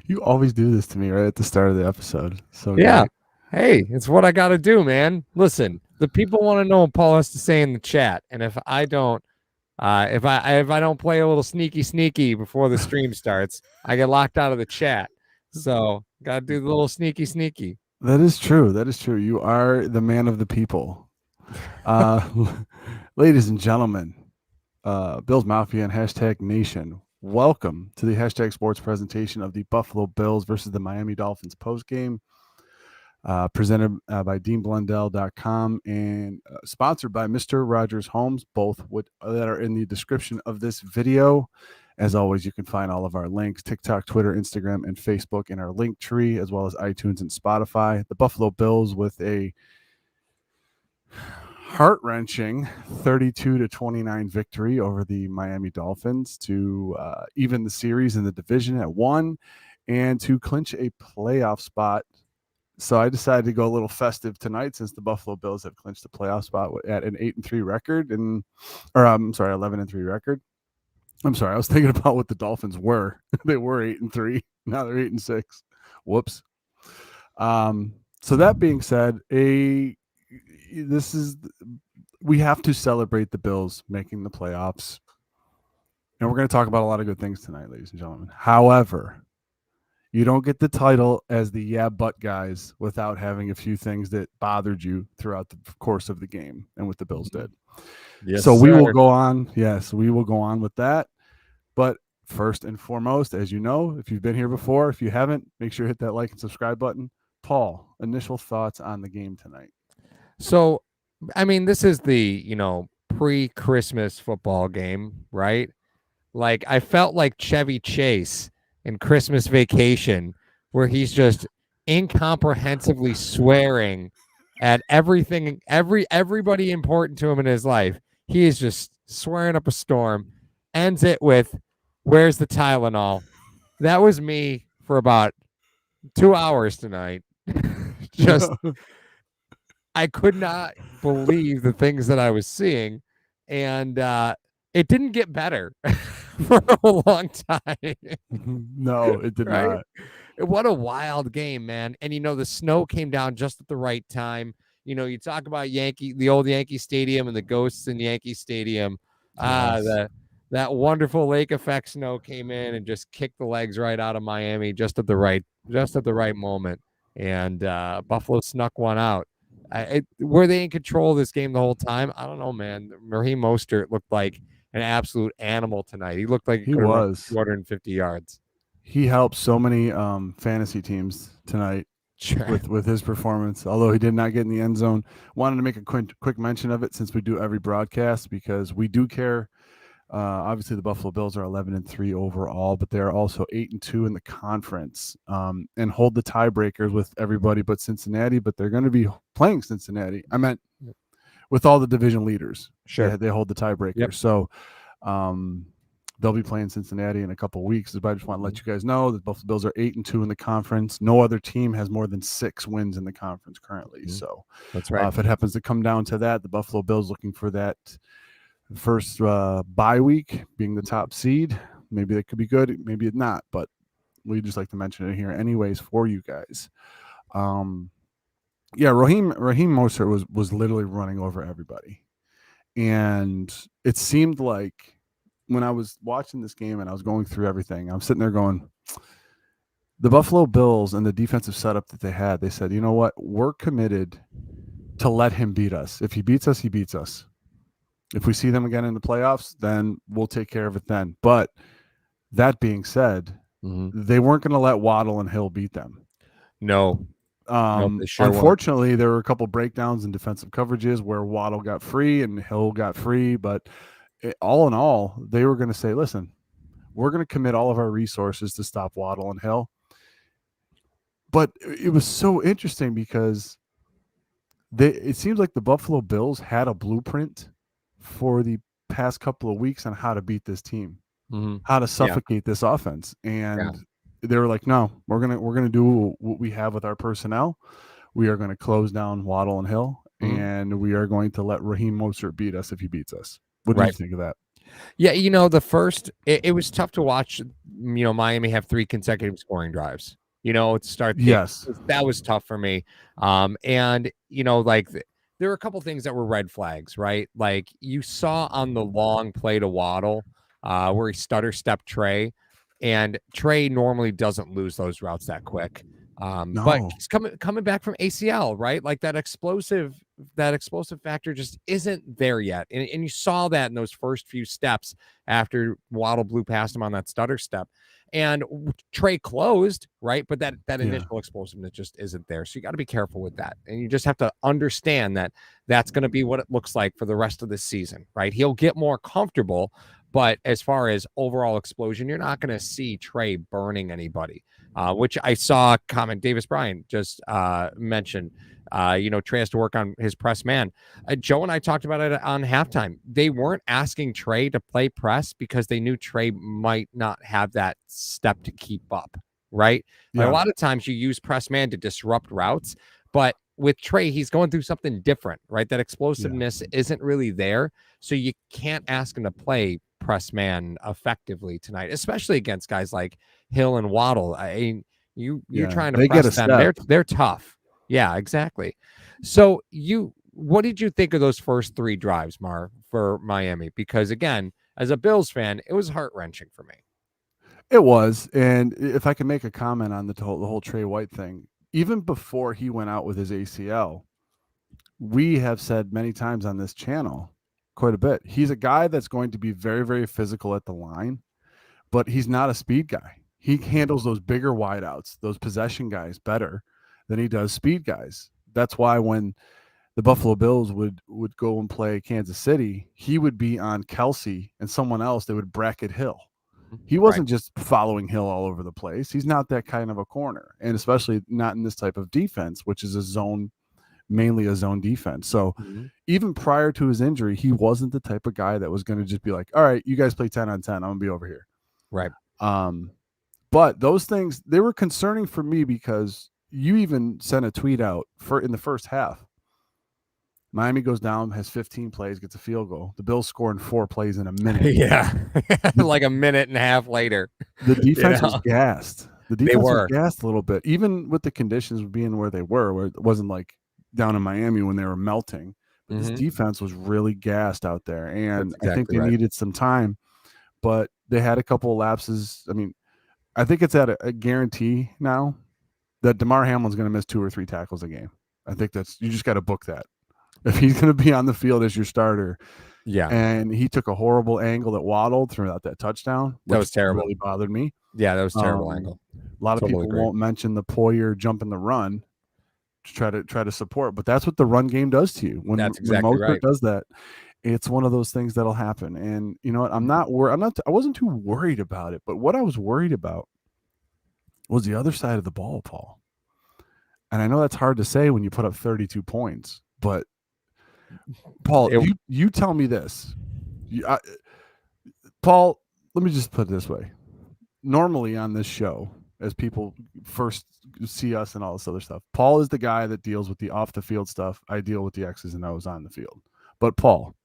You always do this to me right at the start of the episode. So Yeah. great. Hey, it's what I got to do, man. Listen, the people want to know what Paul has to say in the chat, and if I don't, if I don't play a little sneaky before the stream starts, I get locked out of the chat. So got to do the little sneaky. That is true. That is true. You are the man of the people. Uh, ladies and gentlemen, Bills Mafia and hashtag Nation. Welcome to the hashtag Sports presentation of the Buffalo Bills versus the Miami Dolphins postgame, presented by DeanBlundell.com and sponsored by Mr. Rogers Homes, both that are in the description of this video. As always, you can find all of our links, TikTok, Twitter, Instagram, and Facebook in our link tree, as well as iTunes and Spotify. The Buffalo Bills with a heart-wrenching 32-29 victory over the Miami Dolphins to even the series in the division at 1 and to clinch a playoff spot. So I decided to go a little festive tonight since the Buffalo Bills have clinched the playoff spot at an 8-3 record, 11-3 record. I'm sorry, I was thinking about what the Dolphins were. They were 8-3. Now they're 8-6. Whoops. So that being said, we have to celebrate the Bills making the playoffs. And we're going to talk about a lot of good things tonight, ladies and gentlemen. However, you don't get the title as the yeah but guys without having a few things that bothered you throughout the course of the game and what the Bills did. Yes, so sir. we will go on. Yes, we will go on with that. But first and foremost, as you know, if you've been here before, if you haven't, make sure to hit that like and subscribe button. Paul, initial thoughts on the game tonight? So, I mean, this is the, pre-Christmas football game, right? Like, I felt like Chevy Chase in Christmas Vacation, where he's just incomprehensibly swearing at everything, everybody important to him in his life. He is just swearing up a storm, ends it with, "Where's the Tylenol?" That was me for about 2 hours tonight. Just I could not believe the things that I was seeing, and it didn't get better for a long time. No, it did Right? not. What a wild game, man. And the snow came down just at the right time. You talk about the old Yankee Stadium and the ghosts in Yankee Stadium. Yes. That wonderful lake effect snow came in and just kicked the legs right out of Miami just at the right moment. And Buffalo snuck one out. Were they in control of this game the whole time? I don't know, man. Raheem Mostert looked like an absolute animal tonight. He looked like he could have run 250 yards. He helped so many fantasy teams tonight with his performance, although he did not get in the end zone. Wanted to make a quick mention of it since we do every broadcast because we do care. Obviously, the Buffalo Bills are 11-3 overall, but they're also 8-2 in the conference and hold the tiebreakers with everybody but Cincinnati. But they're going to be playing Cincinnati. I meant with all the division leaders. Sure, they hold the tiebreaker. Yep. So they'll be playing Cincinnati in a couple of weeks. But I just want to let you guys know that Buffalo Bills are 8-2 in the conference. No other team has more than 6 wins in the conference currently. Mm-hmm. So that's right. If it happens to come down to that, the Buffalo Bills looking for that first bye week, being the top seed. Maybe that could be good, maybe it's not, but we just like to mention it here anyways for you guys. Raheem Mostert was literally running over everybody, and it seemed like when I was watching this game and I was going through everything, I'm sitting there going, the Buffalo Bills and the defensive setup that they had, they said, you know what, we're committed to let him beat us. If he beats us, he beats us. If we see them again in the playoffs, then we'll take care of it then. But that being said, they weren't going to let Waddle and Hill beat them. No. Unfortunately, there were a couple breakdowns in defensive coverages where Waddle got free and Hill got free. But all in all, they were going to say, listen, we're going to commit all of our resources to stop Waddle and Hill. But it was so interesting because it seems like the Buffalo Bills had a blueprint for the past couple of weeks on how to beat this team, how to suffocate this offense. And they were like, no, we're gonna do what we have with our personnel. We are going to close down Waddle and Hill, and we are going to let Raheem Mostert beat us if he beats us. What do you think of that? Yeah, the first it was tough to watch. Miami have 3 consecutive scoring drives. To start the game. Yes. That was tough for me. And like there were a couple things that were red flags, right? Like you saw on the long play to Waddle, where he stutter step Trey, and Trey normally doesn't lose those routes that quick. But No. he's coming back from ACL, right? Like that explosive factor just isn't there yet. And you saw that in those first few steps after Waddle blew past him on that stutter step. And Trey closed, right? But that initial explosiveness just isn't there. So you got to be careful with that. And you just have to understand that that's going to be what it looks like for the rest of the season, right? He'll get more comfortable. But as far as overall explosion, you're not going to see Trey burning anybody, which I saw comment Davis Bryant just mentioned. Trey has to work on his press man. Joe and I talked about it on halftime. They weren't asking Trey to play press because they knew Trey might not have that step to keep up, right? Like a lot of times you use press man to disrupt routes, but with Trey, he's going through something different, right? That explosiveness isn't really there. So you can't ask him to play press man effectively tonight, especially against guys like Hill and Waddle. You're trying to press them. They're tough. Yeah, exactly. So what did you think of those first 3 drives, Mar, for Miami? Because again, as a Bills fan, it was heart-wrenching for me. It was. And if I can make a comment on the whole Trey White thing, even before he went out with his ACL, we have said many times on this channel, quite a bit, he's a guy that's going to be very, very physical at the line, but he's not a speed guy. He handles those bigger wideouts, those possession guys better than he does speed guys. That's why when the Buffalo Bills would go and play Kansas City, he would be on Kelsey and someone else that would bracket Hill. He wasn't just following Hill all over the place. He's not that kind of a corner, and especially not in this type of defense, which is mainly a zone defense. So even prior to his injury, he wasn't the type of guy that was going to just be like, all right, you guys play 10 on 10. I'm going to be over here. Right. But those things, they were concerning for me because you even sent a tweet out in the first half. Miami goes down, has 15 plays, gets a field goal. The Bills score in 4 plays in a minute. Yeah. Like a minute and a half later. The defense was gassed. The defense was gassed a little bit, even with the conditions being where they were, where it wasn't like down in Miami when they were melting. But this defense was really gassed out there. And I think they needed some time, but they had a couple of lapses. I mean, I think it's at a guarantee now that DeMar Hamlin's going to miss 2 or 3 tackles a game. I think you just got to book that. If he's going to be on the field as your starter. Yeah. And he took a horrible angle that waddled throughout that touchdown. That was terrible. Really bothered me. Yeah, that was a terrible angle. A lot of people won't mention the Poyer jumping the run to try to support, but that's what the run game does to you. When Mostert does that, it's one of those things that'll happen. And you know what? I wasn't too worried about it, but what I was worried about was the other side of the ball, Paul. And I know that's hard to say when you put up 32 points, but Paul, you tell me this. Paul, let me just put it this way. Normally on this show, as people first see us and all this other stuff, Paul is the guy that deals with the off the field stuff. I deal with the X's and O's on the field. But Paul,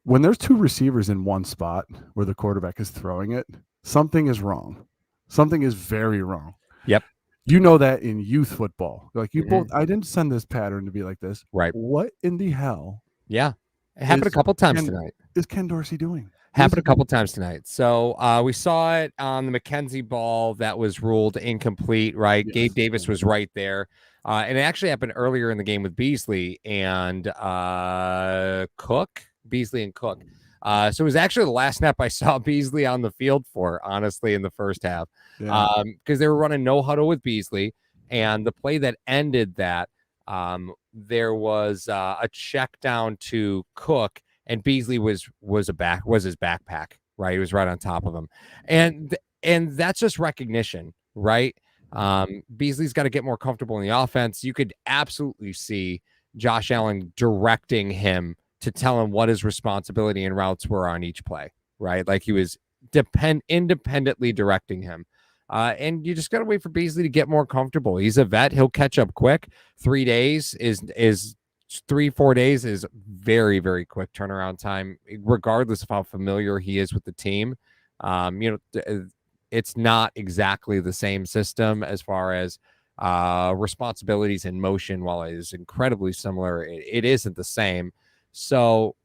when there's 2 receivers in one spot where the quarterback is throwing it, something is wrong. Something is very wrong. Yep. You know that in youth football. Like you both, I didn't send this pattern to be like this. Right. What in the hell? Yeah. It happened a couple times tonight. Is Ken Dorsey doing? Happened a couple times tonight. So we saw it on the McKenzie ball that was ruled incomplete, right? Yes. Gabe Davis was right there. And it actually happened earlier in the game with Beasley and Cook. Beasley and Cook. So it was actually the last snap I saw Beasley on the field for, honestly, in the first half. Because they were running no huddle with Beasley. And the play that ended that, there was a check down to Cook, and Beasley was his backpack, right? He was right on top of him. And that's just recognition, right? Beasley's got to get more comfortable in the offense. You could absolutely see Josh Allen directing him to tell him what his responsibility and routes were on each play, right? Like he was independently directing him. And you just got to wait for Beasley to get more comfortable. He's a vet. He'll catch up quick. 3 days is 3-4 days is very, very quick turnaround time, regardless of how familiar he is with the team. It's not exactly the same system as far as responsibilities in motion. While it is incredibly similar, it isn't the same. So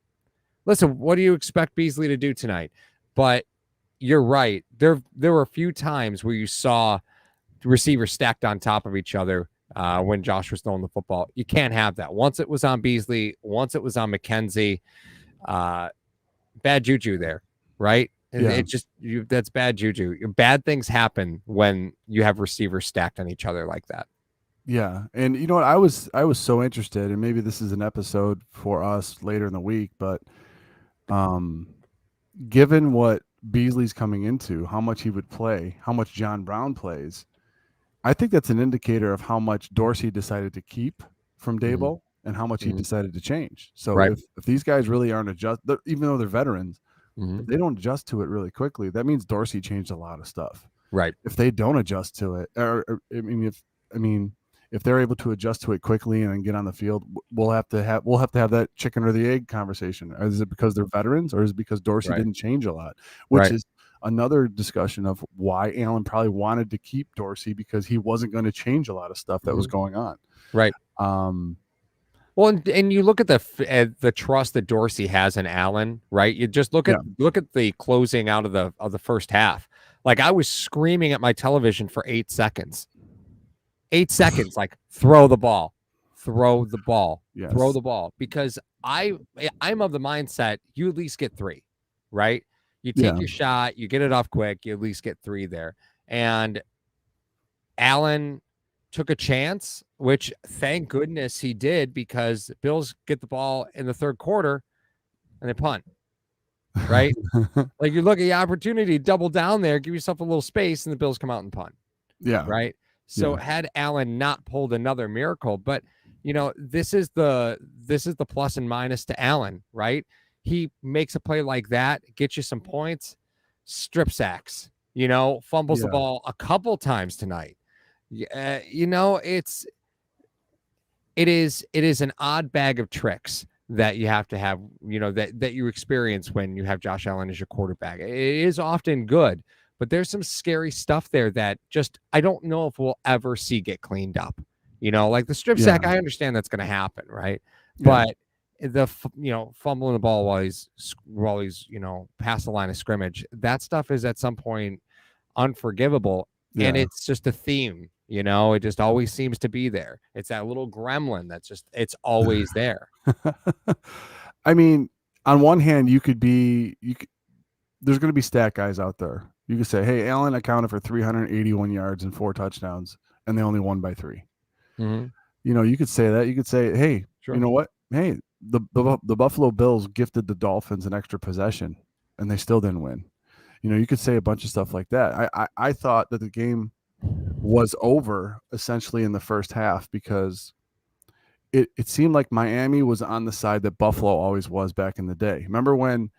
listen, what do you expect Beasley to do tonight? But you're right. There were a few times where you saw receivers stacked on top of each other when Josh was throwing the football. You can't have that. Once it was on Beasley, once it was on McKenzie, bad juju there, right? Yeah. That's bad juju. Bad things happen when you have receivers stacked on each other like that. Yeah. And you know what? I was so interested, and maybe this is an episode for us later in the week, but given what Beasley's coming into, how much he would play, how much John Brown plays, I think that's an indicator of how much Dorsey decided to keep from Dable and how much he decided to change. So if these guys really aren't even though they're veterans, if they don't adjust to it really quickly, that means Dorsey changed a lot of stuff. Right. If they don't adjust to it, if they're able to adjust to it quickly and get on the field, we'll have to have that chicken or the egg conversation. Is it because they're veterans, or is it because Dorsey didn't change a lot? Which is another discussion of why Allen probably wanted to keep Dorsey, because he wasn't going to change a lot of stuff that was going on. Right. Well, and you look at the trust that Dorsey has in Allen, right? You just look at the closing out of the first half. Like, I was screaming at my television for 8 seconds. 8 seconds, like, throw the ball, throw the ball, throw the ball, because I'm of the mindset you at least get 3, right? You take your shot, you get it off quick, you at least get 3 there. And Allen took a chance, which thank goodness he did, because the Bills get the ball in the third quarter and they punt, right? Like, you look at the opportunity, double down there, give yourself a little space, and the Bills come out and punt. Yeah. Right. So had Allen not pulled another miracle, but this is the plus and minus to Allen, right? He makes a play like that, gets you some points, strip sacks, fumbles the ball a couple times tonight. It is an odd bag of tricks that you have to have, that you experience when you have Josh Allen as your quarterback. It is often good, but there's some scary stuff there that just I don't know if we'll ever see get cleaned up. Like the strip sack, I understand that's going to happen, right? But the fumbling the ball while he's past the line of scrimmage, that stuff is at some point unforgivable, and it's just a theme. It just always seems to be there. It's that little gremlin it's always there. I mean, on one hand, there's going to be stat guys out there. You could say, hey, Allen accounted for 381 yards and 4 touchdowns, and they only won by 3. You could say that. You could say, hey, you know what? Hey, the Buffalo Bills gifted the Dolphins an extra possession, and they still didn't win. You could say a bunch of stuff like that. I thought that the game was over essentially in the first half, because it seemed like Miami was on the side that Buffalo always was back in the day. Remember when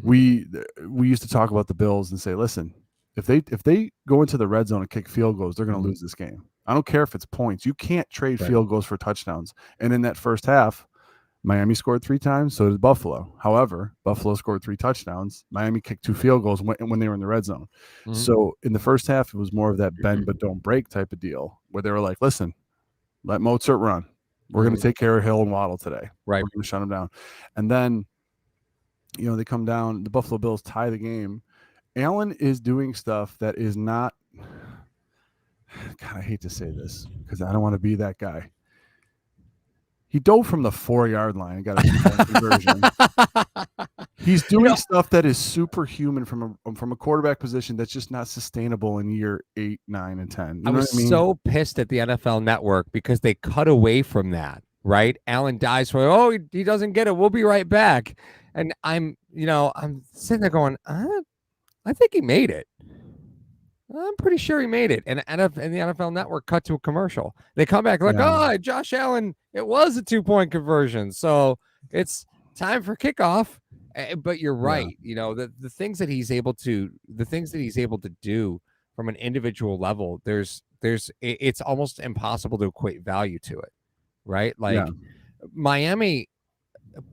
we used to talk about the Bills and say, listen, if they go into the red zone and kick field goals, they're going to lose this game. I don't care if it's points. You can't trade field goals for touchdowns. And in that first half, Miami scored 3 times, so did Buffalo. However, Buffalo scored 3 touchdowns. Miami kicked 2 field goals when they were in the red zone. So in the first half, it was more of that bend but don't break type of deal, where they were like, listen, let Mozart run. We're going to take care of Hill and Waddle today. Right. We're going to shut them down. And then, they come down, the Buffalo Bills tie the game. Allen is doing stuff that is not – God, I hate to say this because I don't want to be that guy. He dove from the 4-yard line and got a 2-point conversion. He's doing stuff that is superhuman from a quarterback position that's just not sustainable in year 8, 9, and 10. I was so pissed at the NFL Network because they cut away from that, right? Allen dies for, he doesn't get it. We'll be right back. And I'm sitting there going, I think he made it. I'm pretty sure he made it. And the NFL Network cut to a commercial. They come back like, Josh Allen, it was a 2-point conversion. So it's time for kickoff. But you're right. The things that he's able to do from an individual level, it's almost impossible to equate value to it. Right. Like Miami,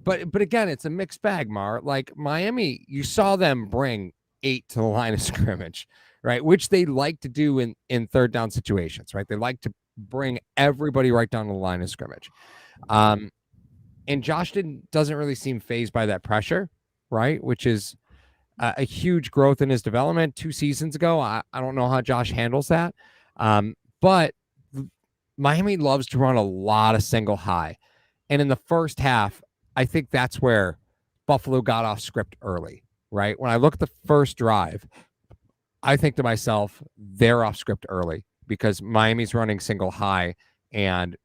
but again, it's a mixed bag, Mar. Like Miami, you saw them bring 8 to the line of scrimmage, right? Which they like to do in third down situations, right? They like to bring everybody right down to the line of scrimmage. And Josh doesn't really seem fazed by that pressure, right? Which is a huge growth in his development 2 seasons ago. I don't know how Josh handles that. But Miami loves to run a lot of single high. And in the first half, I think that's where Buffalo got off script early, right? When I look at the first drive, I think to myself, they're off script early because Miami's running single high and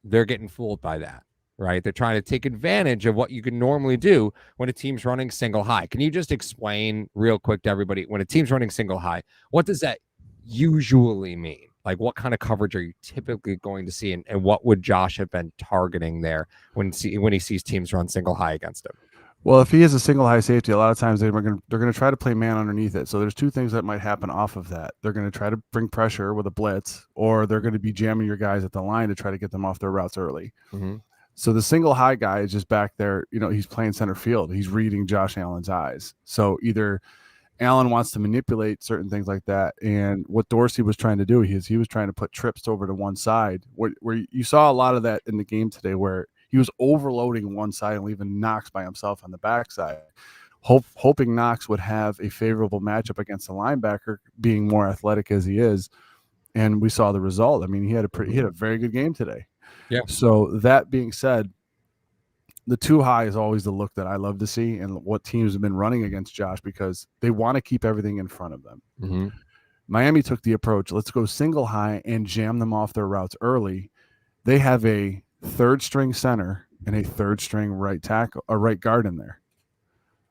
they're getting fooled by that, right? They're trying to take advantage of what you can normally do when a team's running single high. Can you just explain real quick to everybody, when a team's running single high, what does that usually mean? Like, what kind of coverage are you typically going to see, and what would Josh have been targeting there when he sees teams run single high against him? Well, if he is a single high safety, a lot of times they're going to try to play man underneath it. So there's two things that might happen off of that. They're going to try to bring pressure with a blitz, or they're going to be jamming your guys at the line to try to get them off their routes early. Mm-hmm. So the single high guy is just back there. He's playing center field. He's reading Josh Allen's eyes. So either Allen wants to manipulate certain things like that, and what Dorsey was trying to do is he was trying to put trips over to one side. Where you saw a lot of that in the game today, where he was overloading one side and leaving Knox by himself on the backside, hoping Knox would have a favorable matchup against the linebacker, being more athletic as he is. And we saw the result. I mean, he had a very good game today. Yeah. So that being said, the too high is always the look that I love to see, and what teams have been running against Josh, because they want to keep everything in front of them. Mm-hmm. Miami took the approach, let's go single high and jam them off their routes early. They have a third string center and a third string right tackle, a right guard in there.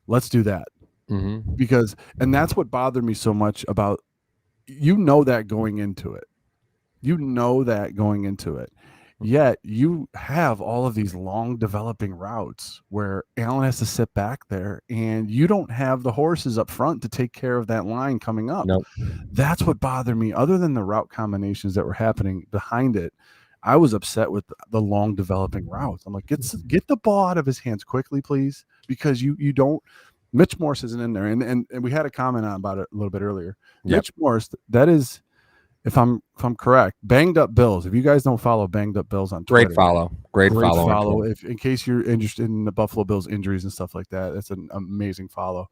Let's do that. Mm-hmm. And that's what bothered me so much about, that going into it. Yet you have all of these long developing routes where Allen has to sit back there, and you don't have the horses up front to take care of that line coming up. Nope. That's what bothered me. Other than the route combinations that were happening behind it, I was upset with the long developing routes. I'm like, get the ball out of his hands quickly, please, because you don't. Mitch Morse isn't in there, and we had a comment about it a little bit earlier. Yep. Mitch Morse, that is, if I'm correct, Banged Up Bills. If you guys don't follow Banged Up Bills on Twitter, great follow. If in case you're interested in the Buffalo Bills injuries and stuff like that, that's an amazing follow.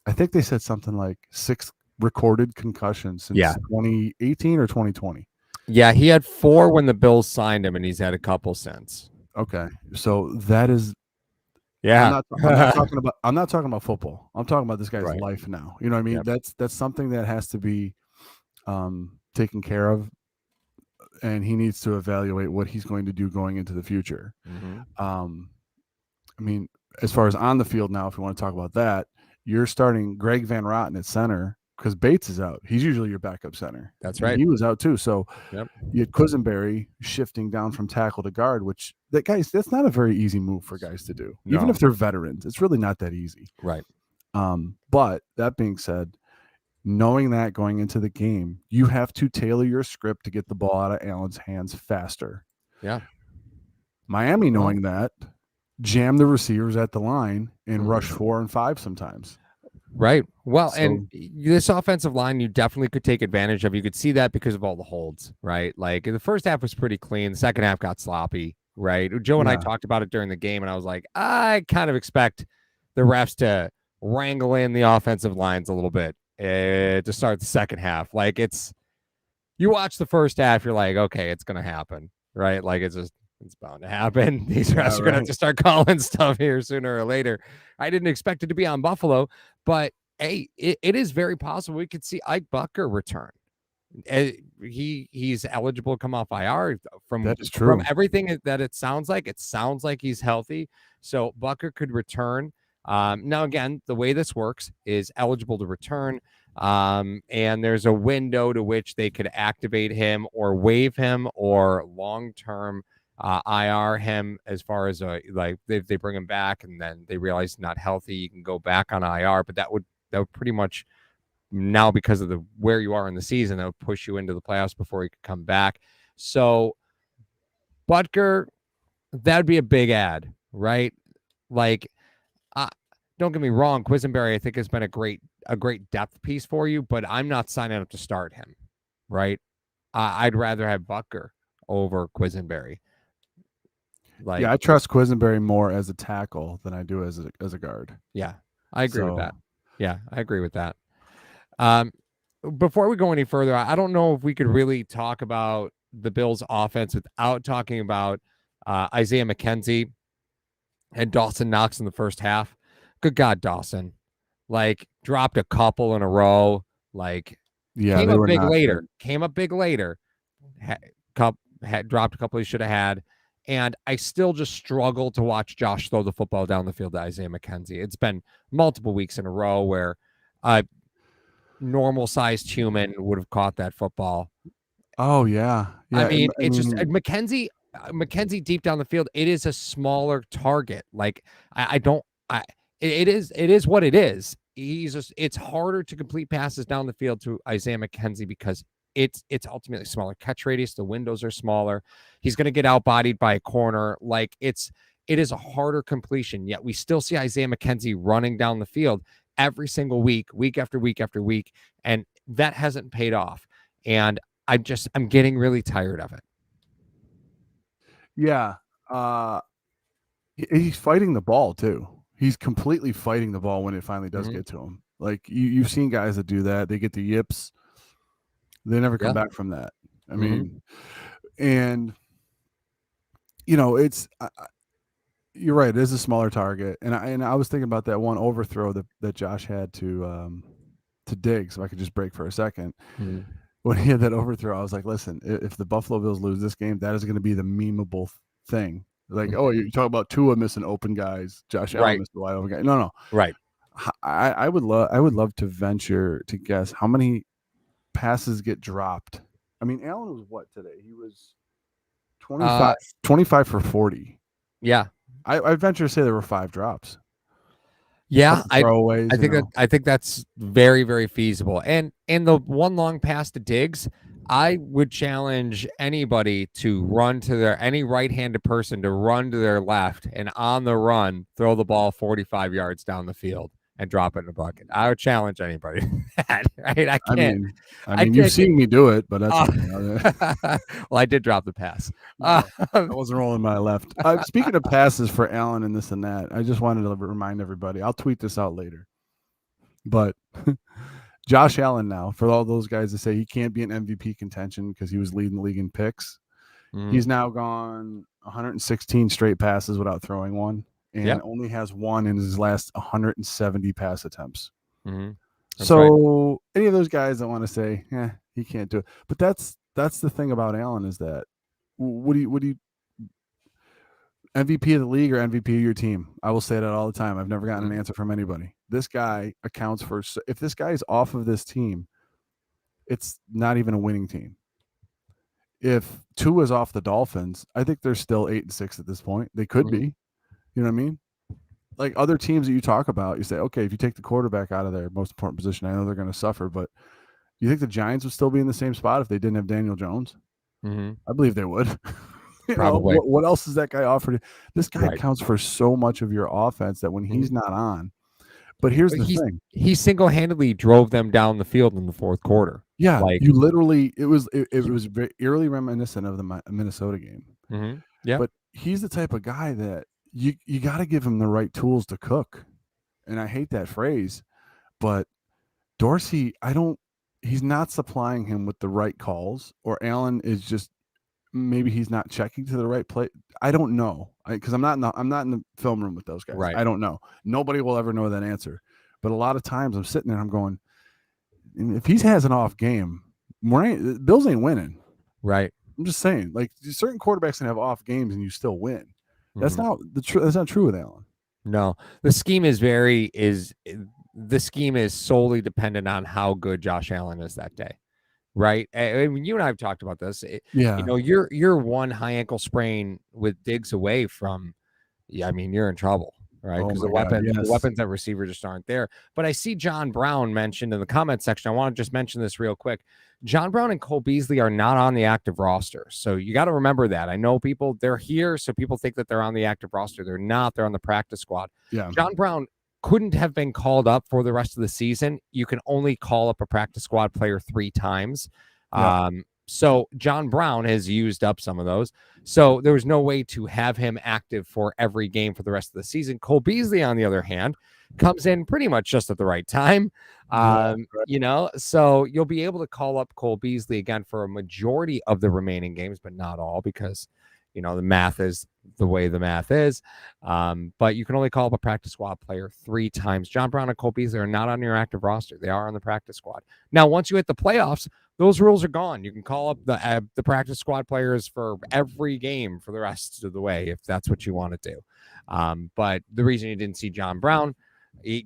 I think they said something like 6 recorded concussions since 2018 or 2020. Yeah, he had 4 when the Bills signed him, and he's had a couple since. Okay, so that is. Yeah, I'm not talking about football. I'm talking about this guy's life now. You know what I mean? Yep. That's something that has to be taken care of, and he needs to evaluate what he's going to do going into the future. Mm-hmm. I mean, as far as on the field now, if you want to talk about that, you're starting Greg Van Roten at center because Bates is out. He's usually your backup center. That's right. He was out too. So you had Quisenberry shifting down from tackle to guard, which that's not a very easy move for guys to do. No. Even if they're veterans, it's really not that easy. Right. But that being said, knowing that going into the game, you have to tailor your script to get the ball out of Allen's hands faster. Yeah. Miami, knowing that, jam the receivers at the line and rush 4 and 5 sometimes. Right. Well, and this offensive line, you definitely could take advantage of. You could see that because of all the holds, right? Like the first half was pretty clean. The second half got sloppy, right? Joe and I talked about it during the game, and I was like, I kind of expect the refs to wrangle in the offensive lines a little bit to start the second half. Like you watch the first half, you're like, okay, it's going to happen, right? Like it's bound to happen. These refs are going to have to start calling stuff here sooner or later. I didn't expect it to be on Buffalo, but hey, it is very possible we could see Ike Bucker return. He's eligible to come off IR from everything that it sounds like. It sounds like he's healthy, so Bucker could return. Now, again, the way this works is eligible to return, and there's a window to which they could activate him or waive him or long-term IR him, as far as like if they bring him back and then they realize he's not healthy, you can go back on IR. But that would pretty much, now because of where you are in the season, that would push you into the playoffs before he could come back. So Butker, that'd be a big ad, right? Like, don't get me wrong, Quisenberry I think has been a great depth piece for you, but I'm not signing up to start him, right? I'd rather have Butker over Quisenberry. Yeah, I trust Quisenberry more as a tackle than I do as a guard. Yeah, I agree with that. Yeah, I agree with that. Before we go any further, I don't know if we could really talk about the Bills' offense without talking about Isaiah McKenzie and Dawson Knox in the first half. Good God, Dawson. Like, dropped a couple in a row. Like, yeah, they were not later. Came up big later. Dropped a couple he should have had. And I still just struggle to watch Josh throw the football down the field to Isaiah McKenzie. It's been multiple weeks in a row where a normal-sized human would have caught that football. Oh, yeah. I mean, it's just McKenzie deep down the field. It is a smaller target. Like, it is what it is. It's harder to complete passes down the field to Isaiah McKenzie because it's ultimately smaller catch radius. The windows are smaller. He's going to get outbodied by a corner. Like, it is a harder completion. Yet we still see Isaiah McKenzie running down the field every single week after week after week, and that hasn't paid off. And I'm getting really tired of it. Yeah, he's fighting the ball too. He's completely fighting the ball when it finally does get to him. Like you've seen guys that do that. They get the yips. They never come back from that. I mean, and it's you're right. It is a smaller target, and I was thinking about that one overthrow that Josh had to Diggs. If I could just break for a second. When he had that overthrow, I was like, listen, if the Buffalo Bills lose this game, that is going to be the memeable thing. Like, oh, you talk about Tua missing open guys, Josh Allen missed a wide open guy. No. Right. I would love to venture to guess how many passes get dropped. I mean, Allen was what today? He was 25 for 40. Yeah. I venture to say there were 5 drops. Yeah, throwaways. I think that's very, very feasible. And the one long pass to Diggs, I would challenge anybody to run to any right-handed person to run to their left and on the run throw the ball 45 yards down the field and drop it in a bucket. I would challenge anybody to that. Right? I can't. I mean, you've seen me do it, but that's well, I did drop the pass. I wasn't rolling my left. Speaking of passes for Allen and this and that, I just wanted to remind everybody. I'll tweet this out later. But Josh Allen now, for all those guys that say he can't be in MVP contention because he was leading the league in picks, he's now gone 116 straight passes without throwing one, and only has one in his last 170 pass attempts. So any of those guys that want to say, he can't do it. But that's the thing about Allen is that what do you MVP of the league or MVP of your team? I will say that all the time. I've never gotten an answer from anybody. This guy accounts for, if this guy is off of this team, it's not even a winning team. If Tua is off the Dolphins, I think they're still 8-6 at this point. They could be. You know what I mean? Like other teams that you talk about, you say, okay, if you take the quarterback out of their most important position, I know they're going to suffer, but you think the Giants would still be in the same spot if they didn't have Daniel Jones? I believe they would. Probably. What else is that guy offered? This guy accounts for so much of your offense that when he's not on. But here's the thing: he single-handedly drove them down the field in the fourth quarter. Yeah, you literally it was very eerily reminiscent of the Minnesota game. Yeah, but he's the type of guy that you got to give him the right tools to cook. And I hate that phrase, but Dorsey, he's not supplying him with the right calls, or Allen is just. Maybe he's not checking to the right place. I don't know because I'm not in the film room with those guys. I don't know. Nobody will ever know that answer. But a lot of times I'm sitting there, I'm going, if he has an off game, Bills ain't winning. Right. I'm just saying, like certain quarterbacks can have off games and you still win. That's not that's not true with Allen. No, the scheme is solely dependent on how good Josh Allen is that day. Right. I mean, you and I have talked about this. You're one high ankle sprain with Diggs away from, I mean, you're in trouble. right? Oh Because my God, the yes. weapons at receiver just aren't there. But I see John Brown mentioned in the comment section. I want to just mention this real quick. John Brown and Cole Beasley are not on the active roster. So you got to remember that. I know people, they're here, so people think that they're on the active roster. They're not. They're on the practice squad. Yeah. John Brown couldn't have been called up for the rest of the season. You can only call up a practice squad player 3 times. Yeah. So John Brown has used up some of those. So there was no way to have him active for every game for the rest of the season. Cole Beasley, on the other hand, comes in pretty much just at the right time. Right. You know, so you'll be able to call up Cole Beasley again for a majority of the remaining games, but not all, because, you know, the math is the way the math is. But you can only call up a practice squad player 3 times. John Brown and Cole Beasley are not on your active roster. They are on the practice squad. Now, once you hit the playoffs, those rules are gone. You can call up the practice squad players for every game for the rest of the way, if that's what you want to do. But the reason you didn't see John Brown, you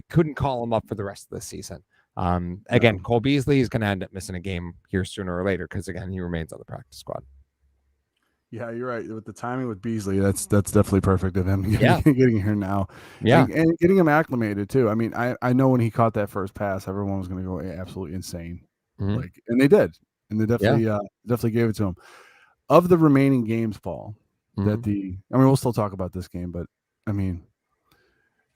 couldn't call him up for the rest of the season. Again, Cole Beasley is going to end up missing a game here sooner or later, because again, he remains on the practice squad. Yeah, you're right. With the timing with Beasley, that's definitely perfect of him Yeah. getting here now. Yeah. And getting him acclimated too. I mean, I know when he caught that first pass, everyone was going to go absolutely insane. Mhm. Like, and they did, and they definitely gave it to him. Of the remaining games, Paul, Mhm. I mean, we'll still talk about this game, but I mean,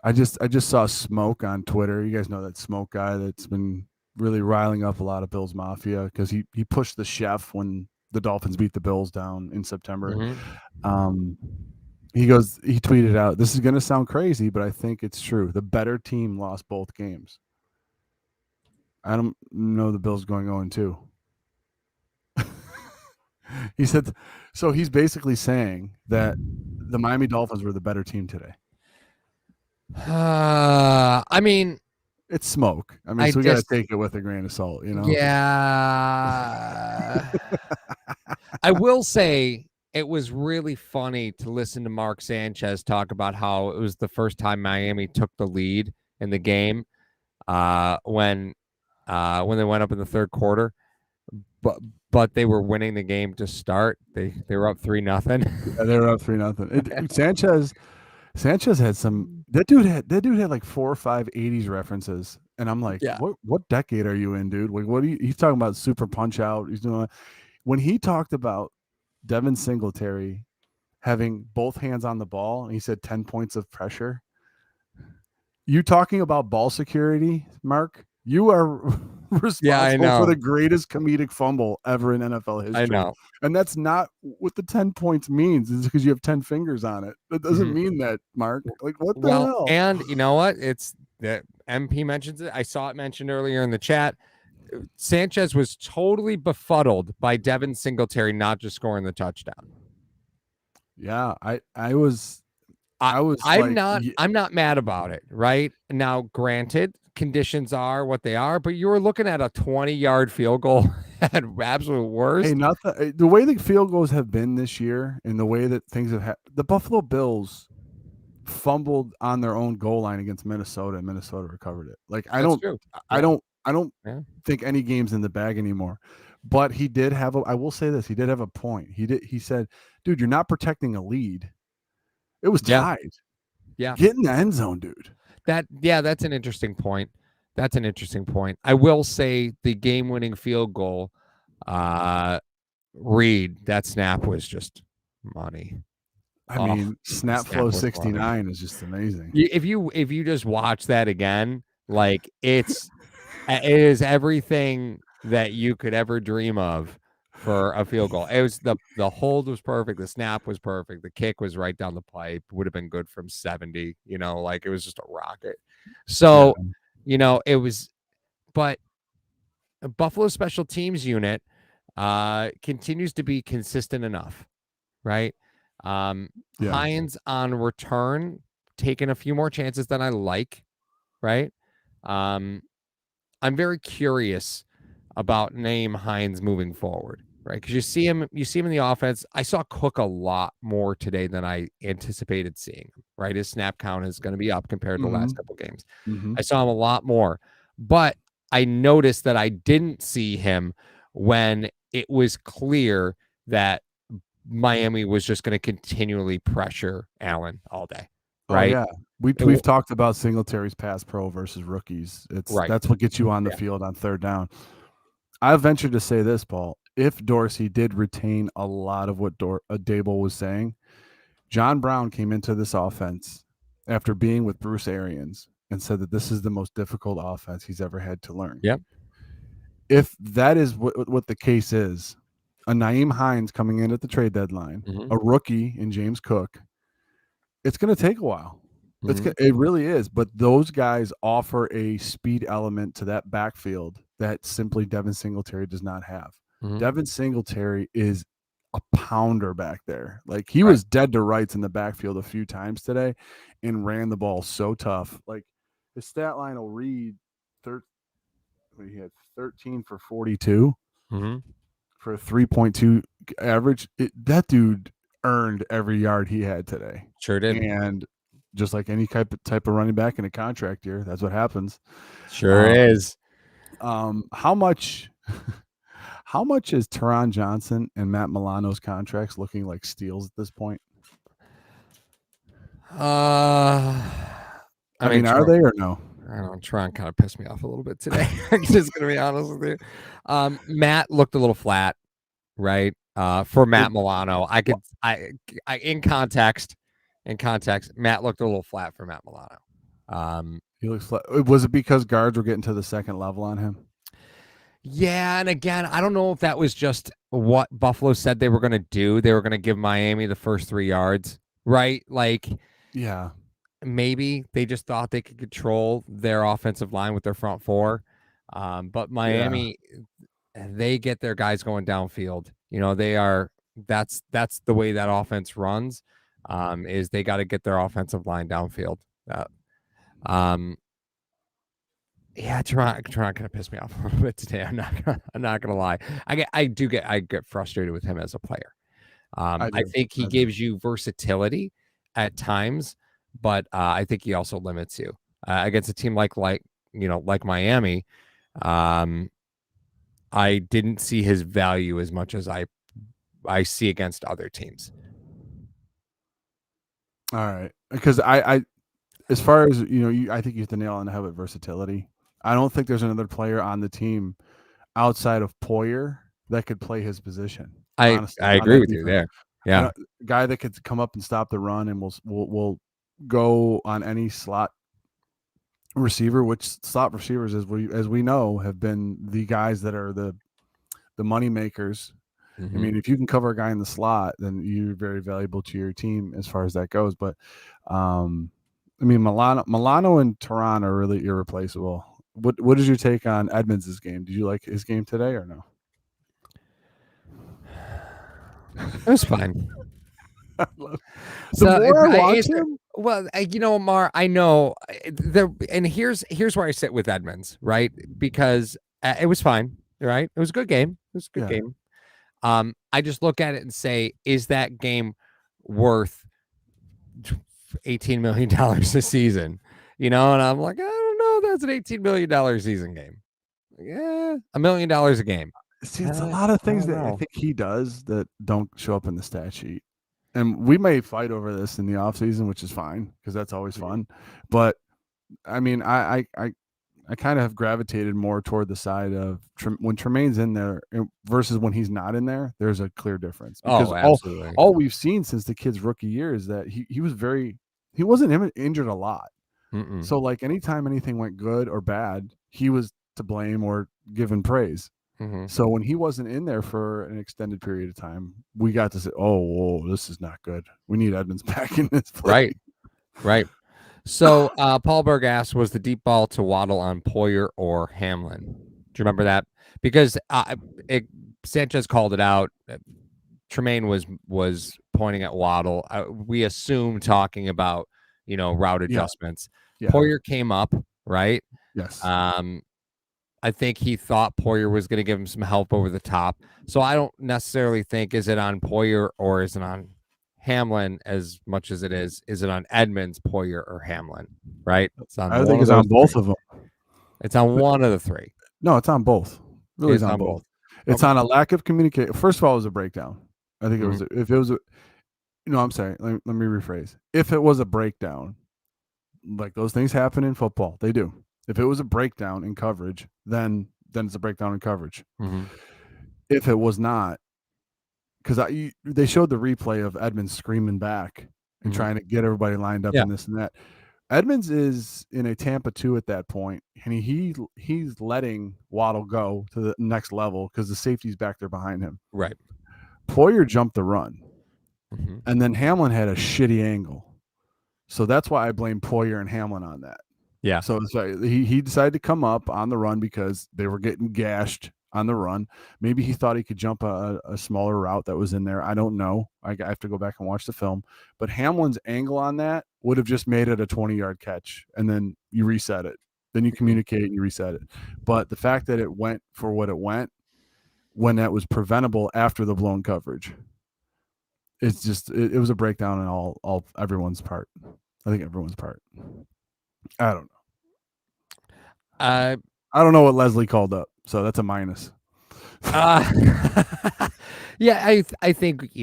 I just saw Smoke on Twitter. You guys know that Smoke guy that's been really riling up a lot of Bills Mafia, because he pushed the chef when the Dolphins beat the Bills down in September. Mhm. He tweeted out, "This is going to sound crazy, but I think it's true. The better team lost both games." I don't know the Bills going 0-2. He said, so he's basically saying that the Miami Dolphins were the better team today. I mean, it's Smoke. I mean, so we got to take it with a grain of salt, you know? Yeah. I will say it was really funny to listen to Mark Sanchez talk about how it was the first time Miami took the lead in the game when they went up in the third quarter, but they were winning the game to start. They were up 3-0. Yeah, they were up 3-0. Sanchez had some. That dude had like 4 or 5 80s references, and I'm like, what decade are you in, dude? Like, what are you? He's talking about Super Punch Out. He's doing when he talked about Devin Singletary having both hands on the ball, and he said 10 points of pressure. You talking about ball security, Mark? You are responsible for the greatest comedic fumble ever in NFL history. I know. And that's not what the 10 points means. It's because you have 10 fingers on it. That doesn't mean that, Mark. Like, what the hell? And you know what? It's the MP mentions it. I saw it mentioned earlier in the chat. Sanchez was totally befuddled by Devin Singletary not just scoring the touchdown. Yeah, I'm not mad about it, right? Now, granted, conditions are what they are, but you were looking at a 20-yard field goal at absolute worst. Hey, the way the field goals have been this year, and the way that things have the Buffalo Bills fumbled on their own goal line against Minnesota, and Minnesota recovered it. Like, I don't think any game's in the bag anymore. But he did have I will say this, he did have a point. He said, dude, you're not protecting a lead. It was tied. Yeah. Get in the end zone, dude. That's an interesting point. I will say the game-winning field goal, Reed, that snap was just money. I mean, snap flow 69 is just amazing. If you just watch that again, like it is everything that you could ever dream of for a field goal. It was the hold was perfect, the snap was perfect, the kick was right down the pipe, would have been good from 70, like it was just a rocket. So, it was, but Buffalo special teams unit continues to be consistent enough, right? Hines on return, taking a few more chances than I like, right? I'm very curious about Nyheim Hines moving forward, right? Because you see him in the offense. I saw Cook a lot more today than I anticipated seeing him, right? His snap count is going to be up compared to the last couple games. I saw him a lot more, but I noticed that I didn't see him when it was clear that Miami was just going to continually pressure Allen all day, right? Oh yeah, we've talked about Singletary's pass pro versus rookies. Right. That's what gets you on the field on third down. I venture to say this, Paul. If Dorsey did retain a lot of what Dable was saying, John Brown came into this offense after being with Bruce Arians and said that this is the most difficult offense he's ever had to learn. Yep. If that is what the case is, a Nyheim Hines coming in at the trade deadline, a rookie in James Cook, it's going to take a while. It really is. But those guys offer a speed element to that backfield that simply Devin Singletary does not have. Devin Singletary is a pounder back there. Like he was dead to rights in the backfield a few times today and ran the ball so tough. Like his stat line will read he had 13 for 42 for a 3.2 average. That dude earned every yard he had today. Sure did. And just like any type of running back in a contract year, that's what happens. Sure is. How much is Teron Johnson and Matt Milano's contracts looking like steals at this point? I mean, are they or no? I don't know. Teron kind of pissed me off a little bit today. I'm just gonna be honest with you. Matt looked a little flat, right? For Matt Milano, I in context, Matt looked a little flat for Matt Milano. He looks flat. Was it because guards were getting to the second level on him? Yeah, and again, I don't know if that was just what Buffalo said they were going to do. They were going to give Miami the first 3 yards, right? Like, yeah, maybe they just thought they could control their offensive line with their front four. But Miami, they get their guys going downfield. You know, that's the way that offense runs. Is they got to get their offensive line downfield. Yeah, Teron kind of pissed me off a little bit today. I'm not gonna lie. I get frustrated with him as a player. I think he gives you versatility at times, but I think he also limits you against a team like Miami. I didn't see his value as much as I see against other teams. All right, because I as far as I think you hit the nail on the head with versatility. I don't think there's another player on the team outside of Poyer that could play his position. Honestly, I agree with you there. Yeah, a guy that could come up and stop the run and will go on any slot receiver, which slot receivers, as we know, have been the guys that are the money makers. I mean, if you can cover a guy in the slot, then you're very valuable to your team as far as that goes. But I mean, Milano and Teron are really irreplaceable. What is your take on Edmonds' game? Did you like his game today or no? It was fine. Well, Mar, I know and here's where I sit with Edmonds, right? Because it was fine, right? It was a good game. Game. I just look at it and say, is that game worth $18 million a season? And I'm like, I don't know. That's an $18 million season game. Yeah, $1 million a game. See, it's a lot of things that I think he does that don't show up in the stat sheet. And we may fight over this in the offseason, which is fine because that's always fun. But I mean, I kind of have gravitated more toward the side of when Tremaine's in there versus when he's not in there. There's a clear difference because absolutely. all we've seen since the kid's rookie year is that he wasn't injured a lot. So like anytime anything went good or bad, he was to blame or given praise. So when he wasn't in there for an extended period of time, we got to say, "Oh, whoa, this is not good. We need Edmonds back in this play." Right. So Paul Berg asked, was the deep ball to Waddle on Poyer or Hamlin? Do you remember that? Because Sanchez called it out. Tremaine was pointing at Waddle. We assume talking about route adjustments. Yeah. Poyer came up, right? Yes. I think he thought Poyer was going to give him some help over the top. So I don't necessarily think, is it on Poyer or is it on Hamlin as much as it is it on Edmonds, Poyer, or Hamlin, right? I think it's on both of them. It's on one of the three. No, it's on both. Really, it's on both. It's on a lack of communication. First of all, it was a breakdown. I think it was. If it was No, I'm sorry. Let me rephrase. If it was a breakdown, like those things happen in football, they do. If it was a breakdown in coverage, then it's a breakdown in coverage. Mm-hmm. If it was not, because they showed the replay of Edmonds screaming back and Mm-hmm. trying to get everybody lined up Yeah. and this and that. Edmonds is in a Tampa 2 at that point, and he's letting Waddle go to the next level because the safety's back there behind him. Right. Poyer jumped the run, Mm-hmm. and then Hamlin had a shitty angle. So that's why I blame Poyer and Hamlin on that. Yeah. So he decided to come up on the run because they were getting gashed on the run. Maybe he thought he could jump a smaller route that was in there. I don't know. I have to go back and watch the film. But Hamlin's angle on that would have just made it a 20-yard catch, and then you reset it. Then you communicate and you reset it. But the fact that it went for what it went when that was preventable after the blown coverage, it's just it was a breakdown in all everyone's part. I think everyone's part. I don't know. I don't know what Leslie called up, so that's a minus. Yeah, I think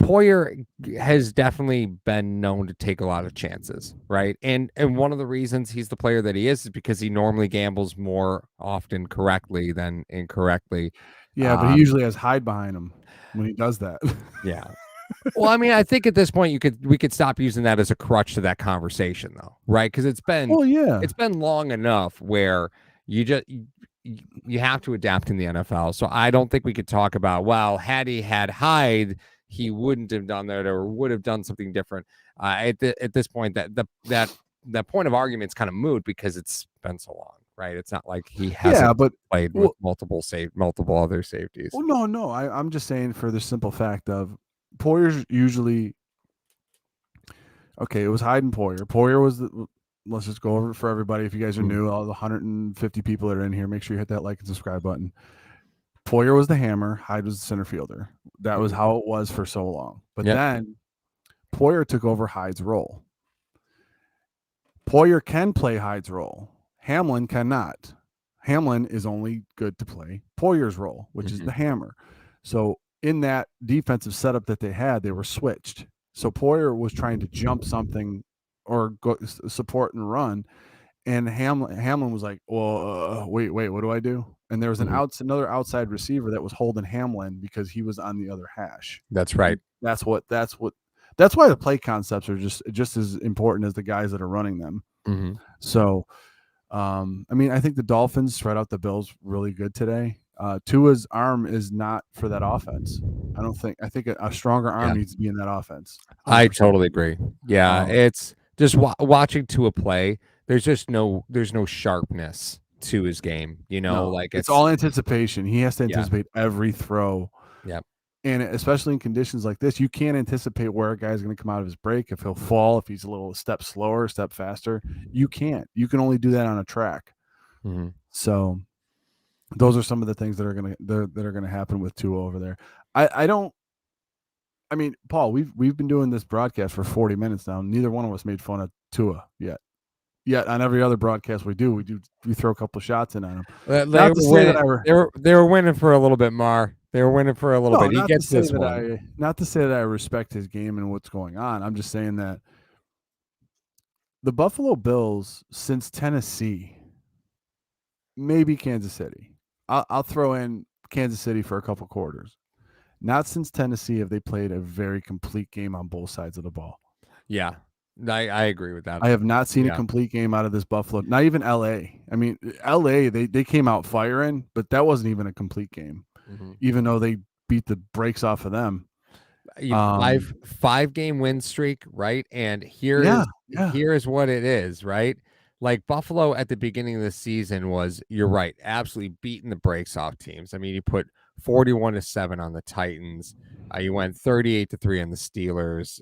Poyer has definitely been known to take a lot of chances, right? And one of the reasons he's the player that he is because he normally gambles more often correctly than incorrectly. Yeah, but he usually has Hyde behind him when he does that. Yeah. Well, I mean, I think at this point we could stop using that as a crutch to that conversation, though, right? Because it's been long enough where you have to adapt in the NFL. So I don't think we could talk about, well, had he had Hyde, he wouldn't have done that or would have done something different. At this point, that point of argument is kind of moot because it's been so long, right? It's not like he hasn't played with multiple other safeties. Well, no. I'm just saying for the simple fact of Poyer's usually okay. It was Hyde and Poyer. Poyer was let's just go over it for everybody. If you guys are new, all the 150 people that are in here, make sure you hit that like and subscribe button. Poyer was the hammer. Hyde was the center fielder. That was how it was for so long. But then Poyer took over Hyde's role. Poyer can play Hyde's role. Hamlin cannot. Hamlin is only good to play Poyer's role, which is the hammer. So in that defensive setup that they had, they were switched. So Poyer was trying to jump something or go support and run, and Hamlin was like, "Well, wait, what do I do?" And there was another outside receiver that was holding Hamlin because he was on the other hash. That's right. That's why the play concepts are just as important as the guys that are running them. Mm-hmm. So, I mean, I think the Dolphins spread out the Bills really good today. Tua's arm is not for that offense. I think a stronger arm needs to be in that offense. 100%. I totally agree. Yeah, it's just watching Tua play. There's no sharpness to his game. Like it's all anticipation. He has to anticipate every throw. Yeah. And especially in conditions like this, you can't anticipate where a guy's going to come out of his break, if he'll fall, if he's a little step slower, step faster. You can't. You can only do that on a track. Mm-hmm. So those are some of the things that are going to happen with Tua over there. I mean, Paul, we've been doing this broadcast for 40 minutes now. Neither one of us made fun of Tua yet. Yet on every other broadcast we throw a couple throw in on him. They were winning for a little bit, Mar. They were winning for a little bit. He gets this one. Not to say that I respect his game and what's going on. I'm just saying that the Buffalo Bills since Tennessee, maybe Kansas City. I'll throw in Kansas City for a couple quarters. Not since Tennessee have they played a very complete game on both sides of the ball. Yeah. I agree with that. I have not seen a complete game out of this Buffalo. Not even LA. I mean, LA, they came out firing, but that wasn't even a complete game, even though they beat the brakes off of them. 5-game win streak, right? And here is what it is, right? Like Buffalo at the beginning of the season was, you're right, absolutely beating the brakes off teams. I mean, you put 41-7 on the Titans. You went 38-3 on the Steelers.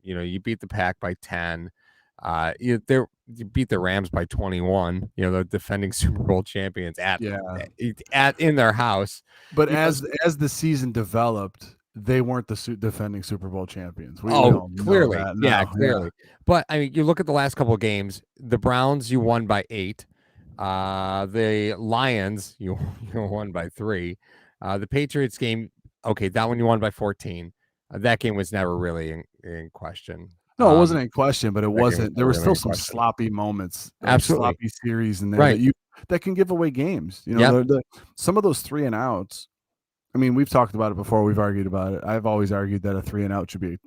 You beat the Pack by 10. You beat the Rams by 21. The defending Super Bowl champions in their house. But as the season developed, they weren't the defending Super Bowl champions. Clearly, clearly. But I mean, you look at the last couple of games. The Browns, you won by 8. The Lions, you won by 3. The Patriots game, okay, that one you won by 14. That game was never really in question. No, it wasn't in question, but it That game was wasn't. There never were really still in some question. sloppy moments, like Absolutely. sloppy series in there Right. that can give away games. Yep. Some of those 3 and outs. I mean, we've talked about it before. We've argued about it. I've always argued that a 3 and out should be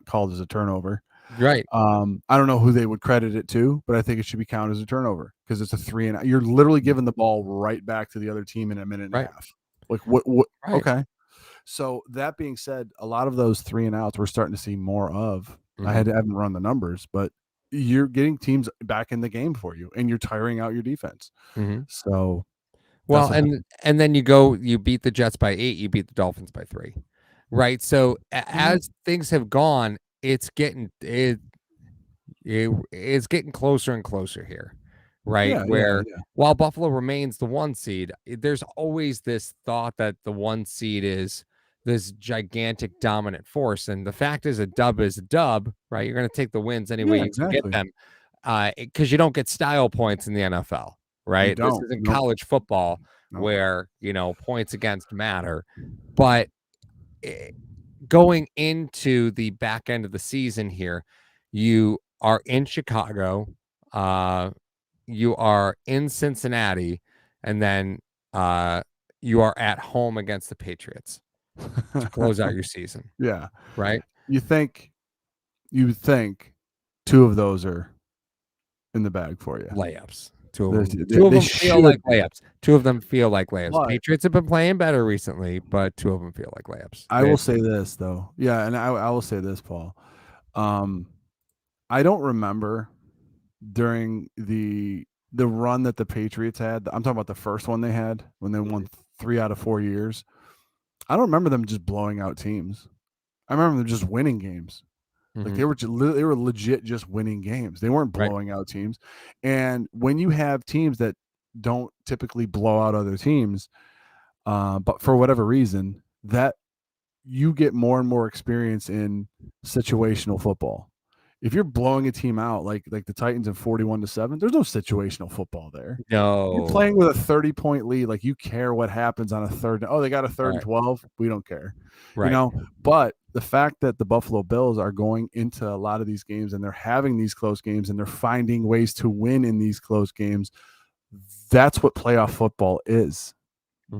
called as a turnover. Right. I don't know who they would credit it to, but I think it should be counted as a turnover because it's a 3 and out. You're literally giving the ball right back to the other team in a minute and a Right. half. Like what? Right. Okay. So that being said, a lot of those 3 and outs we're starting to see more of. I haven't run the numbers, but you're getting teams back in the game for you, and you're tiring out your defense. So, well, and then you beat the Jets by 8, you beat the Dolphins by 3, right? So as things have gone, it's getting it's getting closer and closer here, right? Where while Buffalo remains the 1 seed, there's always this thought that the 1 seed is this gigantic dominant force, and the fact is a dub, right? You're going to take the wins any way you can get them, because you don't get style points in the NFL, right? This isn't college football where points against matter, but going into the back end of the season here, you are in Chicago, you are in Cincinnati, and then you are at home against the Patriots to close out your season. Yeah. Right? You think 2 of those are in the bag for you. Layups. Two of them feel like layups. 2 of them feel like layups. But Patriots have been playing better recently, but 2 of them feel like layups. I will say this though. Yeah, and I will say this, Paul. I don't remember during the run that the Patriots had. I'm talking about the first one they had when they won 3 out of 4 years. I don't remember them just blowing out teams. I remember them just winning games. Like they were legit just winning games. They weren't blowing out teams. And when you have teams that don't typically blow out other teams, but for whatever reason, that you get more and more experience in situational football. If you're blowing a team out like the Titans in 41-7, there's no situational football there. No. You're playing with a 30-point lead. Like you care what happens on a third. Oh, they got a 3rd and 12. We don't care. Right. But the fact that the Buffalo Bills are going into a lot of these games and they're having these close games and they're finding ways to win in these close games, that's what playoff football is.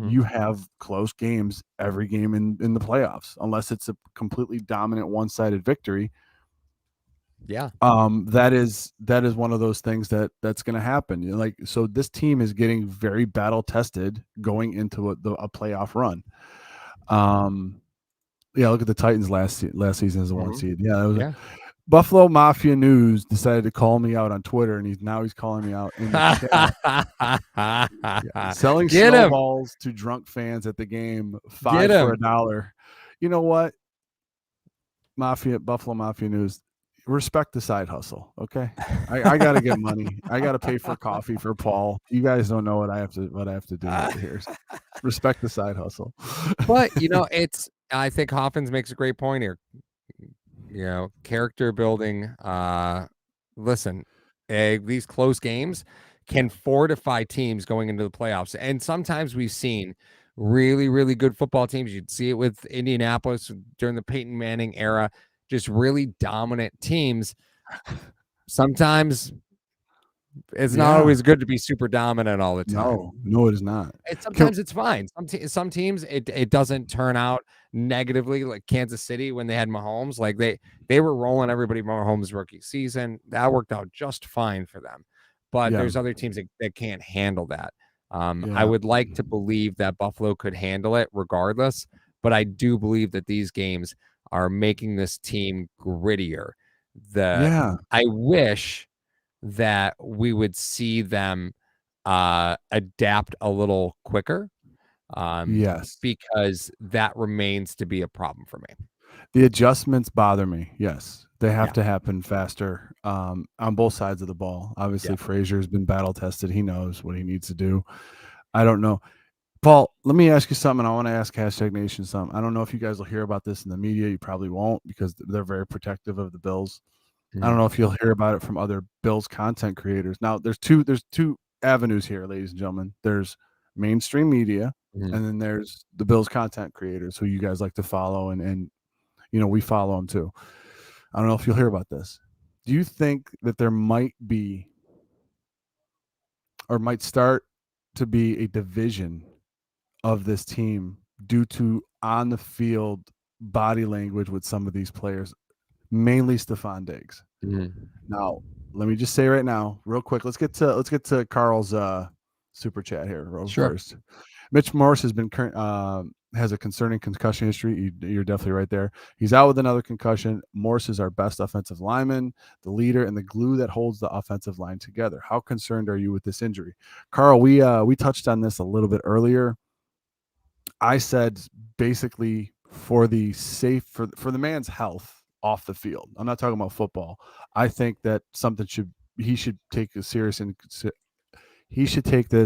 You have close games every game in the playoffs, unless it's a completely dominant one-sided victory. Yeah. That is one of those things that's going to happen. So this team is getting very battle tested going into a playoff run. Look at the Titans last season as a 1 seed. Yeah, that was Buffalo Mafia News decided to call me out on Twitter, and he's calling me out in the chat. Selling snowballs to drunk fans at the game, 5 for $1. You know what? Buffalo Mafia News, respect the side hustle, okay? I got to get money. I got to pay for coffee for Paul. You guys don't know what I have to do over here. So respect the side hustle. But I think Hoffins makes a great point here. Character building. Listen, these close games can fortify teams going into the playoffs. And sometimes we've seen really, really good football teams. You'd see it with Indianapolis during the Peyton Manning era, just really dominant teams. Sometimes it's not always good to be super dominant all the time. No, it is not. And sometimes it's fine. Some teams it doesn't turn out negatively, like Kansas City when they had Mahomes. Like they were rolling everybody Mahomes' rookie season. That worked out just fine for them. But there's other teams that can't handle that. I would like to believe that Buffalo could handle it regardless, but I do believe that these games are making this team grittier. I wish that we would see them adapt a little quicker. Because that remains to be a problem for me. The adjustments bother me. Yes, they have to happen faster on both sides of the ball. Obviously, Frazier's been battle tested. He knows what he needs to do. I don't know. Paul, let me ask you something. I want to ask #Nation something. I don't know if you guys will hear about this in the media. You probably won't because they're very protective of the Bills. I don't know if you'll hear about it from other Bills content creators. Now, there's two avenues here, ladies and gentlemen. There's mainstream media, and then there's the Bills content creators who you guys like to follow and we follow him too. I don't know if you'll hear about this. Do you think that there might be or might start to be a division of this team due to on the field body language with some of these players, mainly Stephon Diggs? Now, let me just say right now, real quick, let's get to Carl's super chat here first. Mitch Morse has a concerning concussion history. You're definitely right there. He's out with another concussion. Morse is our best offensive lineman, the leader, and the glue that holds the offensive line together. How concerned are you with this injury? Carl, we touched on this a little bit earlier. I said basically for the man's health off the field. I'm not talking about football. I think that he should take this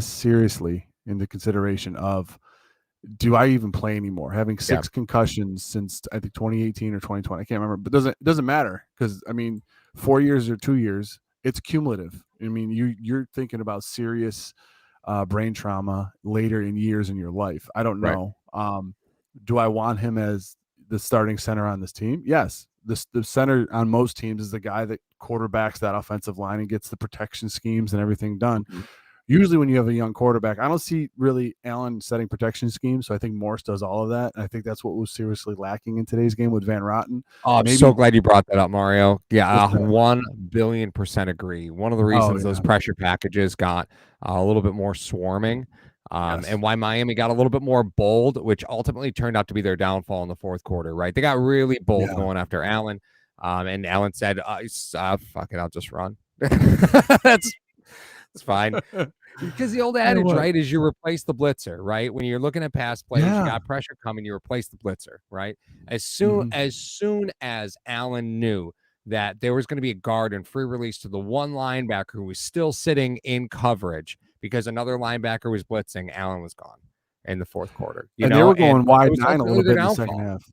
seriously into consideration of, do I even play anymore? Having 6 concussions since I think 2018 or 2020, I can't remember, but it doesn't matter because 4 years or 2 years, it's cumulative. You're thinking about serious brain trauma later in years in your life. I don't know. Do I want him as the starting center on this team? Yes. The center on most teams is the guy that quarterbacks that offensive line and gets the protection schemes and everything done. Usually when you have a young quarterback, I don't see really Allen setting protection schemes. So I think Morse does all of that. And I think that's what was seriously lacking in today's game with Van Rotten. Oh, I'm so glad you brought that up, Mario. Yeah, 1,000,000,000% agree. One of the reasons those pressure packages got a little bit more swarming, and why Miami got a little bit more bold, which ultimately turned out to be their downfall in the fourth quarter, right? They got really bold going after Allen, and Allen said, fuck it, I'll just run. It's fine. Because the old adage, right, is you replace the blitzer, right? When you're looking at pass plays, you got pressure coming, you replace the blitzer, right? As soon as Allen knew that there was going to be a guard and free release to the one linebacker who was still sitting in coverage because another linebacker was blitzing, Allen was gone in the fourth quarter. They were going wide 9 a little bit in the second half.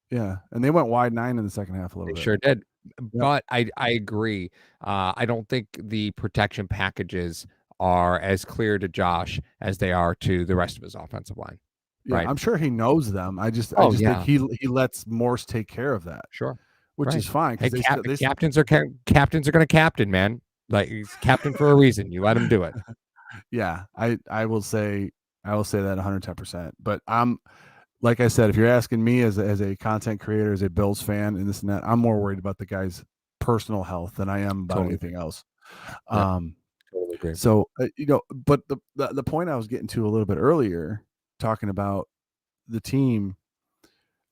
Yeah, and they went wide 9 in the second half a little bit. They sure did. But I agree. I don't think the protection packages are as clear to Josh as they are to the rest of his offensive line. Yeah, right? I'm sure he knows them. I just think he lets Morse take care of that. Sure. Which is fine. Hey, captains are going to captain, man. Like, he's captain for a reason. You let him do it. Yeah, I will say that 110%. But like I said, if you're asking me as a content creator, as a Bills fan, and this and that, I'm more worried about the guy's personal health than I am about anything else. Totally agree. So but the point I was getting to a little bit earlier, talking about the team,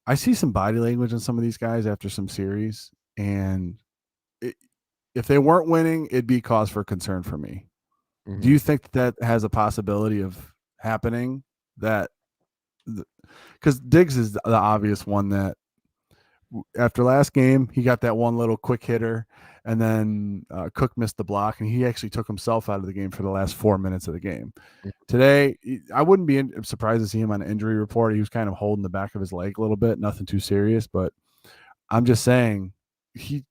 I see some body language in some of these guys after some series, and if they weren't winning, it'd be cause for concern for me. Do you think that has a possibility of happening? That because Diggs is the obvious one that after last game, he got that one little quick hitter, and then Cook missed the block, and he actually took himself out of the game for the last 4 minutes of the game. Today, I wouldn't be surprised to see him on an injury report. He was kind of holding the back of his leg a little bit, nothing too serious, but I'm just saying he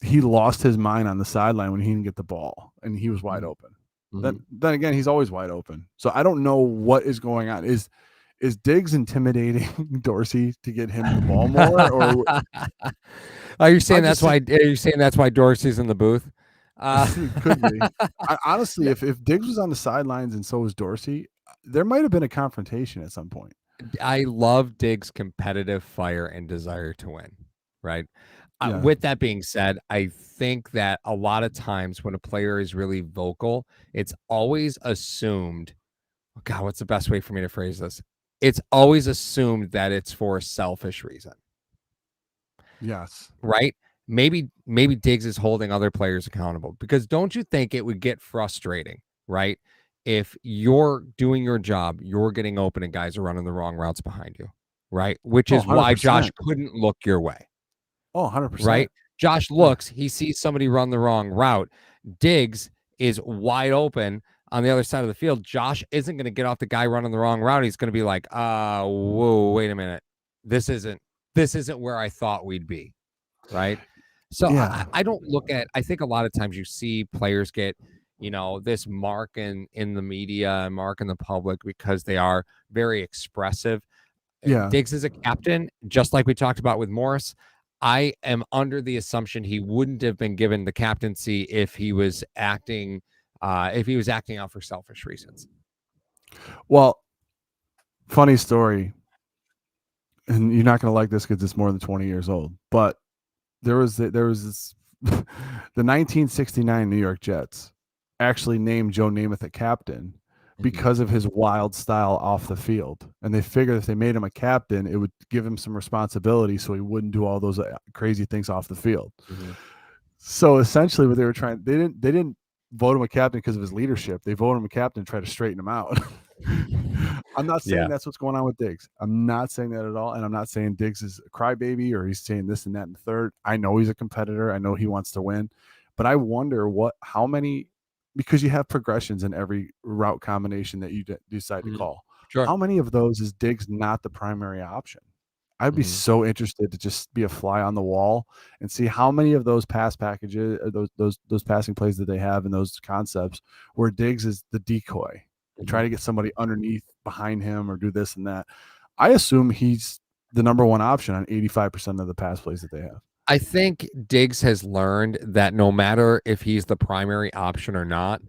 lost his mind on the sideline when he didn't get the ball, and he was wide open. Then again, he's always wide open. So I don't know what is going on. Is Diggs intimidating Dorsey to get him the ball more? Or are you saying that's why Dorsey's in the booth? Could be. Honestly, if Diggs was on the sidelines and so was Dorsey, there might have been a confrontation at some point. I love Diggs' competitive fire and desire to win, right? With that being said, I think that a lot of times when a player is really vocal, it's always assumed, oh God, what's the best way for me to phrase this? It's always assumed that it's for a selfish reason. Yes. Right? Maybe Diggs is holding other players accountable, because don't you think it would get frustrating, right? If you're doing your job, you're getting open and guys are running the wrong routes behind you, right? Which is why Josh couldn't look your way. Oh, 100%. Right? Josh looks, he sees somebody run the wrong route. Diggs is wide open on the other side of the field. Josh isn't going to get off the guy running the wrong route. He's going to be like, whoa, wait a minute. This isn't where I thought we'd be. Right? So I don't look at, I think a lot of times you see players get, this mark in the media, mark in the public because they are very expressive. Yeah. Diggs is a captain, just like we talked about with Morris. I am under the assumption he wouldn't have been given the captaincy if he was acting out for selfish reasons. Well, funny story, and you're not going to like this because it's more than 20 years old, but there was this the 1969 New York Jets actually named Joe Namath a captain because of his wild style off the field, and they figured if they made him a captain, it would give him some responsibility so he wouldn't do all those crazy things off the field. So essentially what they were trying, they didn't vote him a captain because of his leadership. They voted him a captain to try to straighten him out. I'm not saying that's what's going on with Diggs. I'm not saying that at all. And I'm not saying Diggs is a crybaby or he's saying this and that and the third. I know he's a competitor. I know he wants to win. But I wonder how many, because you have progressions in every route combination that you decide to call. Sure. How many of those is Diggs not the primary option? I'd be so interested to just be a fly on the wall and see how many of those pass packages, or those passing plays that they have and those concepts where Diggs is the decoy and try to get somebody underneath behind him or do this and that. I assume he's the number one option on 85% of the pass plays that they have. I think Diggs has learned that no matter if he's the primary option or not,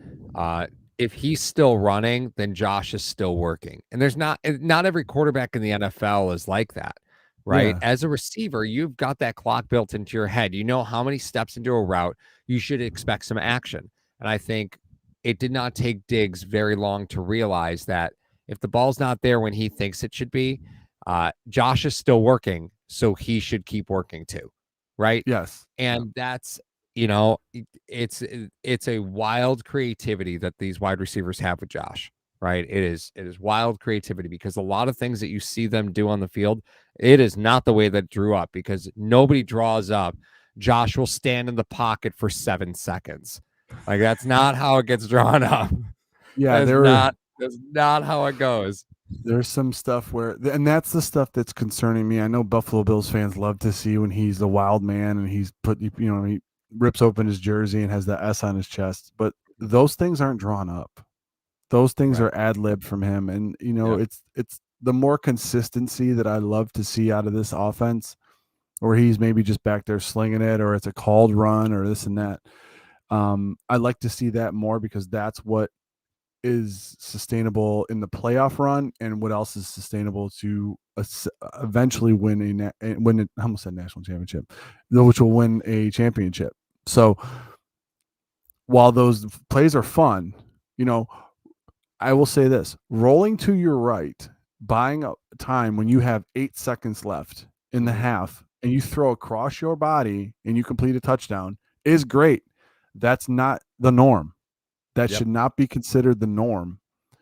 if he's still running, then Josh is still working. And there's not every quarterback in the NFL is like that, right? Yeah. As a receiver, you've got that clock built into your head. You know how many steps into a route you should expect some action. And I think it did not take Diggs very long to realize that if the ball's not there when he thinks it should be, Josh is still working, so he should keep working too, right? Yes. And that's, it's a wild creativity that these wide receivers have with Josh, right? It is wild creativity because a lot of things that you see them do on the field, it is not the way that drew up because nobody draws up. Josh will stand in the pocket for 7 seconds. Like that's not how it gets drawn up. Yeah, that's not how it goes. There's some stuff where, and that's the stuff that's concerning me. I know Buffalo Bills fans love to see when he's the wild man and he's he rips open his jersey and has the S on his chest, but those things aren't drawn up. Those things are ad lib from him. And, it's the more consistency that I love to see out of this offense, or he's maybe just back there slinging it, or it's a called run or this and that. I like to see that more because that's what is sustainable in the playoff run and what else is sustainable to eventually win I almost said national championship, which will win a championship. So while those plays are fun, I will say this: rolling to your right, buying up time when you have 8 seconds left in the half and you throw across your body and you complete a touchdown is great. That's not the norm. That should not be considered the norm.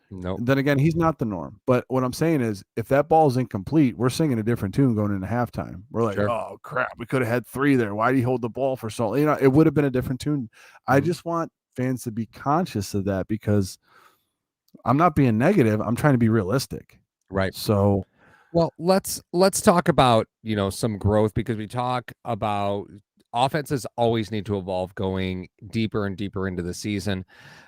Nope. Then again, he's not the norm. But what I'm saying is, if that ball is incomplete, we're singing a different tune going into halftime. We're like, oh, crap, we could have had 3 there. Why did he hold the ball for so long? It would have been a different tune. I just want fans to be conscious of that because I'm not being negative. I'm trying to be realistic. Right. So, well, let's talk about, some growth because we talk about offenses always need to evolve going deeper and deeper into the season.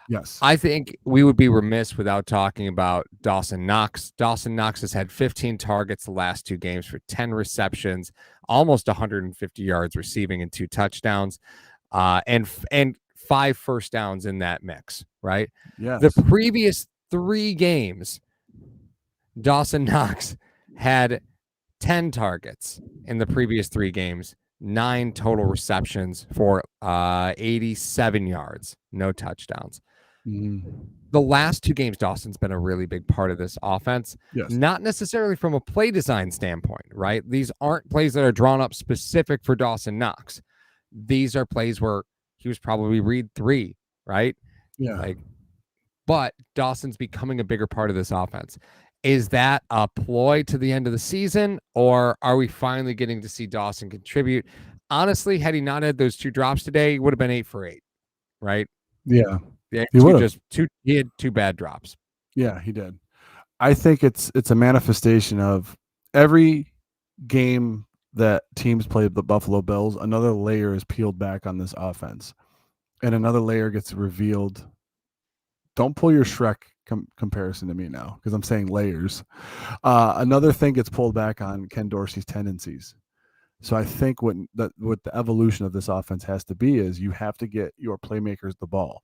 Yes. I think we would be remiss without talking about Dawson Knox. Dawson Knox has had 15 targets the last 2 games for 10 receptions, almost 150 yards receiving and 2 touchdowns, and 5 first downs in that mix, right? Yes. The previous 3 games, Dawson Knox had 10 targets in the previous 3 games, 9 total receptions for 87 yards, no touchdowns. The last 2 games, Dawson's been a really big part of this offense, not necessarily from a play design standpoint, right? These aren't plays that are drawn up specific for Dawson Knox. These are plays where he was probably read 3, right? Yeah. But Dawson's becoming a bigger part of this offense. Is that a ploy to the end of the season, or are we finally getting to see Dawson contribute? Honestly, had he not had those 2 drops today, he would have been 8 for 8, right? Yeah. He had 2 bad drops. Yeah, he did. I think it's a manifestation of every game that teams play the Buffalo Bills, another layer is peeled back on this offense, and another layer gets revealed. Don't pull your Shrek comparison to me now because I'm saying layers. Another thing gets pulled back on Ken Dorsey's tendencies. So I think what the evolution of this offense has to be is you have to get your playmakers the ball.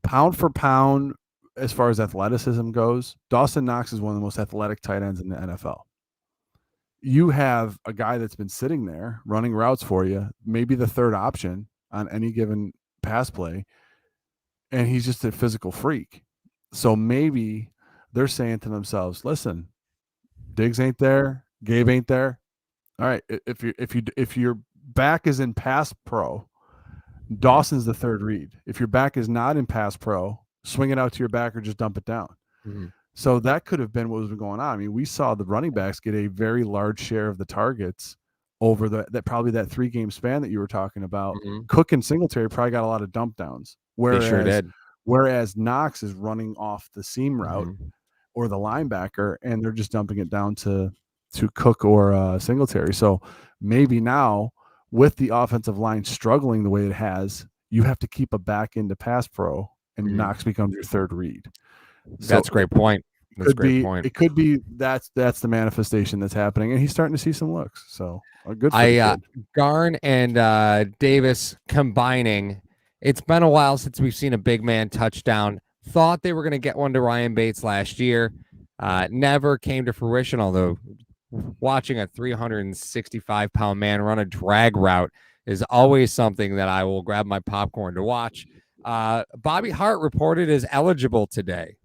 Pound for pound, as far as athleticism goes, Dawson Knox is one of the most athletic tight ends in the NFL. You have a guy that's been sitting there running routes for you, maybe the third option on any given pass play, and he's just a physical freak. So maybe they're saying to themselves, listen, Diggs ain't there, Gabe ain't there. All right, if your back is in pass pro, Dawson's the third read. If your back is not in pass pro, swing it out to your back or just dump it down. Mm-hmm. So that could have been what was going on. I mean, we saw the running backs get a very large share of the targets over that 3-game span that you were talking about. Mm-hmm. Cook and Singletary probably got a lot of dump downs. They sure did. Whereas Knox is running off the seam route or the linebacker, and they're just dumping it down to Cook or Singletary. So maybe now with the offensive line struggling the way it has, you have to keep a back into pass pro, and Knox becomes your third read. So that's a great point. That's a great point. It could be that's the manifestation that's happening, and he's starting to see some looks. So good for the kid. Garn and Davis combining. It's been a while since we've seen a big man touchdown. Thought they were going to get one to Ryan Bates last year. Never came to fruition, although watching a 365-pound man run a drag route is always something that I will grab my popcorn to watch. Bobby Hart reported as eligible today.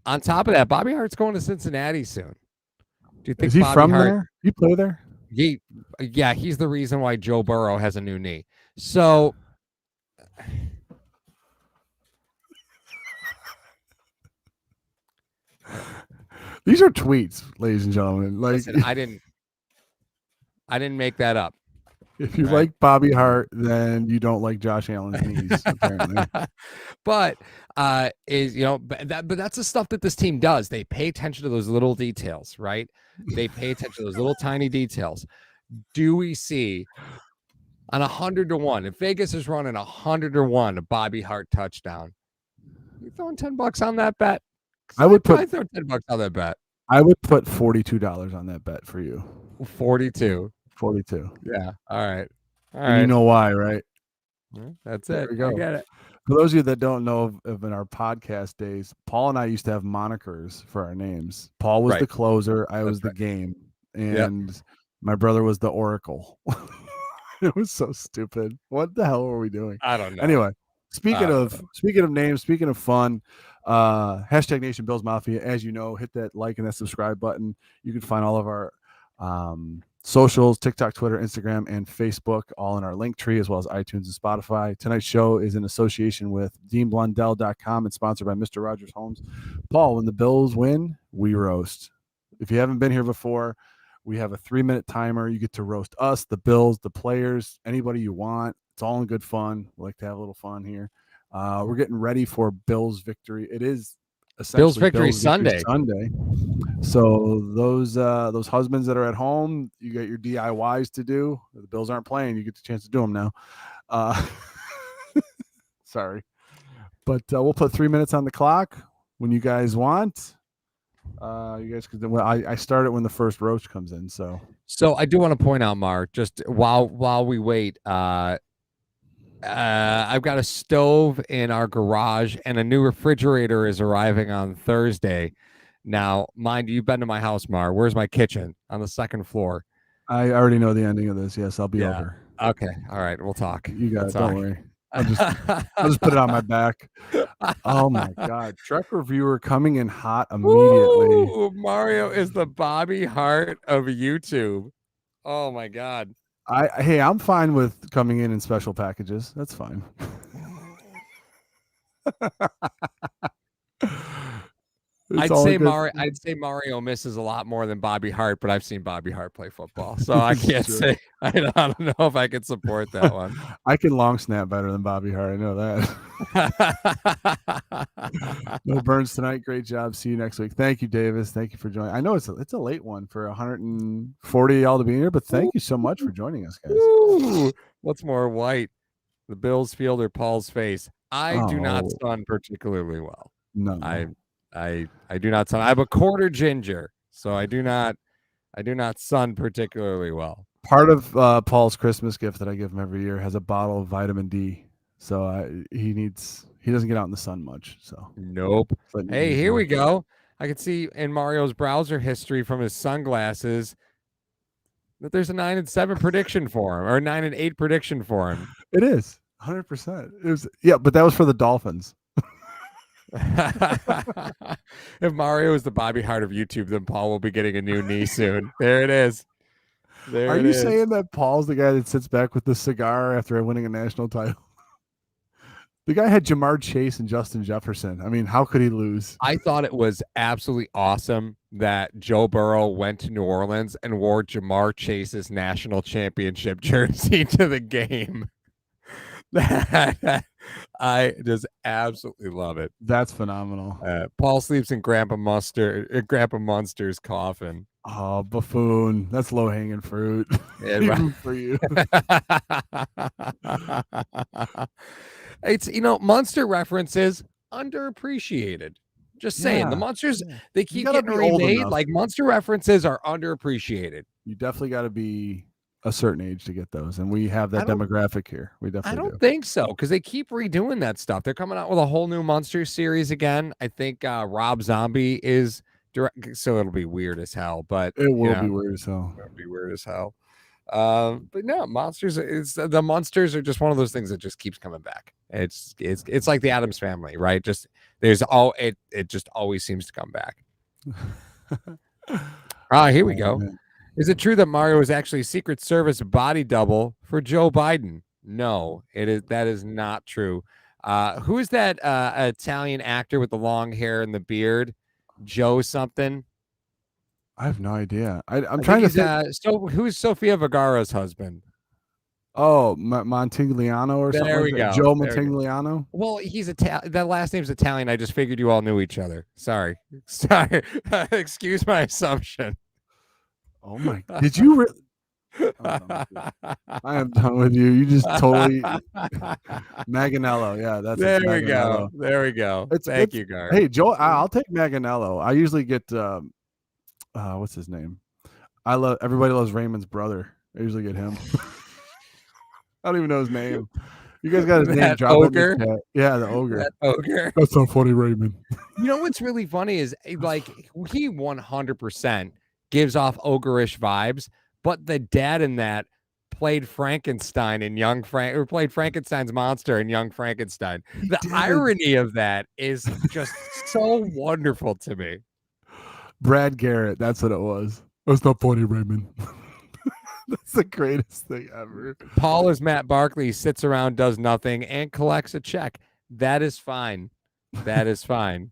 On top of that, Bobby Hart's going to Cincinnati soon. Do you think is he from there? You play there? Yeah, he's the reason why Joe Burrow has a new knee. So these are tweets, ladies and gentlemen. Like, listen, I didn't make that up. If you like Bobby Hart, then you don't like Josh Allen's knees, apparently. But but that's the stuff that this team does. They pay attention to those little details, right? They pay attention to those little tiny details. Do we see on 100-1? If Vegas is running 100-1, a Bobby Hart touchdown, you throwing $10 on that bet? I would throw $10 on that bet. I would put $42 on that bet for you. 42. Yeah. All right. You know why, right? That's it. There we go. I get it. For those of you that don't know of in our podcast days, Paul and I used to have monikers for our names. Paul was the closer. I was the game. And my brother was the Oracle. It was so stupid. What the hell were we doing? I don't know. Anyway, speaking of names, speaking of fun, hashtag Nation Bills Mafia. As you know, hit that like and that subscribe button. You can find all of our socials, TikTok, Twitter, Instagram, and Facebook, all in our link tree, as well as iTunes and Spotify. Tonight's show is in association with DeanBlundell.com and sponsored by Mr. Rogers Homes. Paul, when the Bills win, we roast. If you haven't been here before, we have a 3-minute timer. You get to roast us, the Bills, the players, anybody you want. It's all in good fun. We like to have a little fun here. We're getting ready for Bills victory. It is Bills victory Sunday. So those husbands that are at home, you got your DIYs to do. The Bills aren't playing. You get the chance to do them now. Sorry, but we'll put 3 minutes on the clock when you guys want. You guys could. Well, I start it when the first roast comes in. So I do want to point out, Mark, just while we wait. I've got a stove in our garage, and a new refrigerator is arriving on Thursday. Now, mind you, you've been to my house, Mar. Where's my kitchen? On the second floor. I already know the ending of this. Yes, I'll be over. Okay. All right. We'll talk. You got it. Don't worry. I'll just put it on my back. Oh, my God. Truck reviewer coming in hot immediately. Ooh, Mario is the Bobby Hart of YouTube. Oh, my God. I'm fine with coming in special packages. That's fine. I'd say Mario misses a lot more than Bobby Hart, but I've seen Bobby Hart play football, so I can't say. I don't know if I can support that one. I can long snap better than Bobby Hart. I know that. No burns tonight. Great job. See you next week. Thank you, Davis. Thank you for joining. I know it's a late one for 140 y'all to be here, but thank you so much for joining us, guys. Ooh, what's more white, the Bills field or Paul's face? I do not Oh, sun particularly well. I no. I do not sun. I'm a quarter ginger, so I do not sun particularly well. Part of Paul's Christmas gift that I give him every year has a bottle of vitamin D. So he doesn't get out in the sun much. So Nope. Hey, here we go. I can see in Mario's browser history from his sunglasses that there's a 9-7 prediction for him, or 9-8 prediction for him. It is 100%. It was, yeah, but that was for the Dolphins. If Mario is the Bobby Hart of YouTube, then Paul will be getting a new knee soon. There it is. Are you saying that Paul's the guy that sits back with the cigar after winning a national title? The guy had Jamar Chase and Justin Jefferson. I mean, how could he lose? I thought it was absolutely awesome that Joe Burrow went to New Orleans and wore Jamar Chase's national championship jersey to the game. I just absolutely love it. That's phenomenal. Paul sleeps in Grandpa Munster's coffin. Oh, buffoon. That's low-hanging fruit. Yeah, Even for you. It's, Munster references underappreciated. Just saying, the Munsters, they keep getting remade. Like, Munster references are underappreciated. You definitely got to be a certain age to get those, and we have that demographic here. We definitely I don't think so, because they keep redoing that stuff. They're coming out with a whole new Munster series again. I think Rob Zombie is direct, so it'll be weird as hell. But it will be weird as hell. It'll be weird as hell. But no, monsters. The monsters are just one of those things that just keeps coming back. It's like the Addams Family, right? Just it just always seems to come back. Here we go. Man. Is it true that Mario is actually Secret Service body double for Joe Biden? No, that is not true. Who is that Italian actor with the long hair and the beard? Joe something. I have no idea. I'm trying to think. So who's Sofia Vergara's husband? Oh, Montigliano or something. There we go. Joe Montigliano. Well, he's Italian. That last name's Italian. I just figured you all knew each other. Sorry. Excuse my assumption. Oh my! Did you? I am done with you. You just totally Maganello. Yeah, that's there. We go. There we go. Thank you, Gar. Hey, Joe, I'll take Maganello. I usually get what's his name? Everybody loves Raymond's brother. I usually get him. I don't even know his name. You guys got his name. Ogre. Yeah, the ogre. That ogre. That's so funny, Raymond. You know what's really funny is like he 100% gives off ogreish vibes, but the dad in that played Frankenstein in Young Frank, or played Frankenstein's monster in Young Frankenstein. The irony of that is just so wonderful to me. Brad Garrett, that's what it was. That's not funny, Raymond. That's the greatest thing ever. Paul is Matt Barkley, sits around, does nothing, and collects a check. That is fine. That is fine.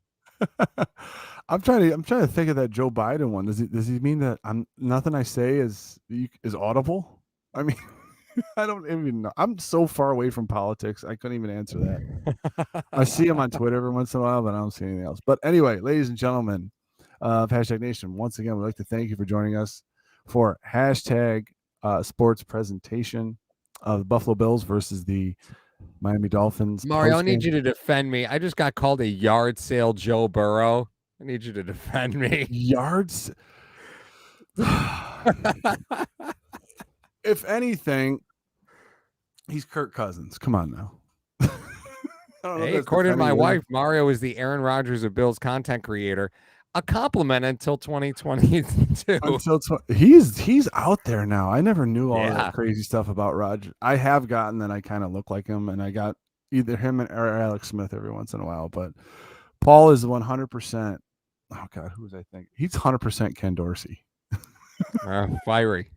I'm trying to think of that Joe Biden one. Does he mean that nothing I say is audible? I mean, I don't even know. I'm so far away from politics. I couldn't even answer that. I see him on Twitter every once in a while, but I don't see anything else. But anyway, ladies and gentlemen of Hashtag Nation, once again, we'd like to thank you for joining us for Hashtag Sports presentation of the Buffalo Bills versus the Miami Dolphins. Mario, I need you to defend me. I just got called a yard sale Joe Burrow. I need you to defend me. Yards. If anything, he's Kirk Cousins. Come on now. Hey, according to my wife, Mario is the Aaron Rodgers of Bills content creator. A compliment until 2022. He's out there now. I never knew all that crazy stuff about Rodgers. I have gotten that I kind of look like him, and I got either him or Alex Smith every once in a while. But Paul is 100%. Oh God, who was I think? He's 100% Ken Dorsey. Fiery.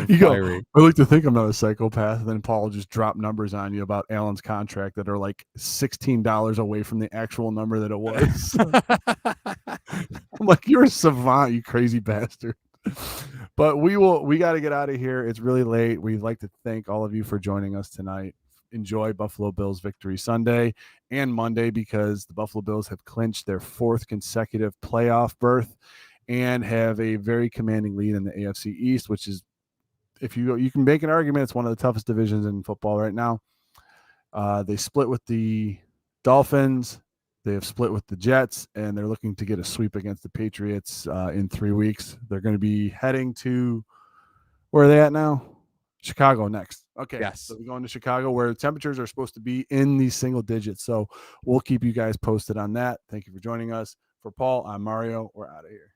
You go, I like to think I'm not a psychopath, and then Paul just dropped numbers on you about Allen's contract that are like $16 away from the actual number that it was. I'm like, you're a savant, you crazy bastard. But we got to get out of here. It's really late. We'd like to thank all of you for joining us tonight. Enjoy Buffalo Bills victory Sunday and Monday, because the Buffalo Bills have clinched their 4th consecutive playoff berth and have a very commanding lead in the AFC East, which is, if you can make an argument, it's one of the toughest divisions in football right now. They split with the Dolphins. They have split with the Jets, and they're looking to get a sweep against the Patriots in 3 weeks. They're going to be heading to, where are they at now? Chicago next. Okay. Yes. So we're going to Chicago, where the temperatures are supposed to be in these single digits. So we'll keep you guys posted on that. Thank you for joining us. For Paul, I'm Mario. We're out of here.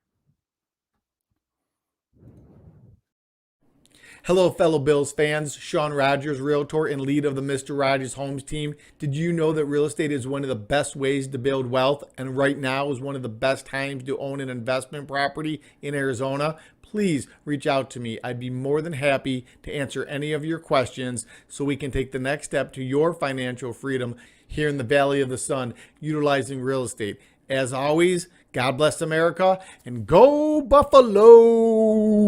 Hello, fellow Bills fans. Sean Rogers, realtor and lead of the Mr. Rogers Homes team. Did you know that real estate is one of the best ways to build wealth, and right now is one of the best times to own an investment property in Arizona? Please reach out to me. I'd be more than happy to answer any of your questions so we can take the next step to your financial freedom here in the Valley of the Sun, utilizing real estate. As always, God bless America and go Buffalo!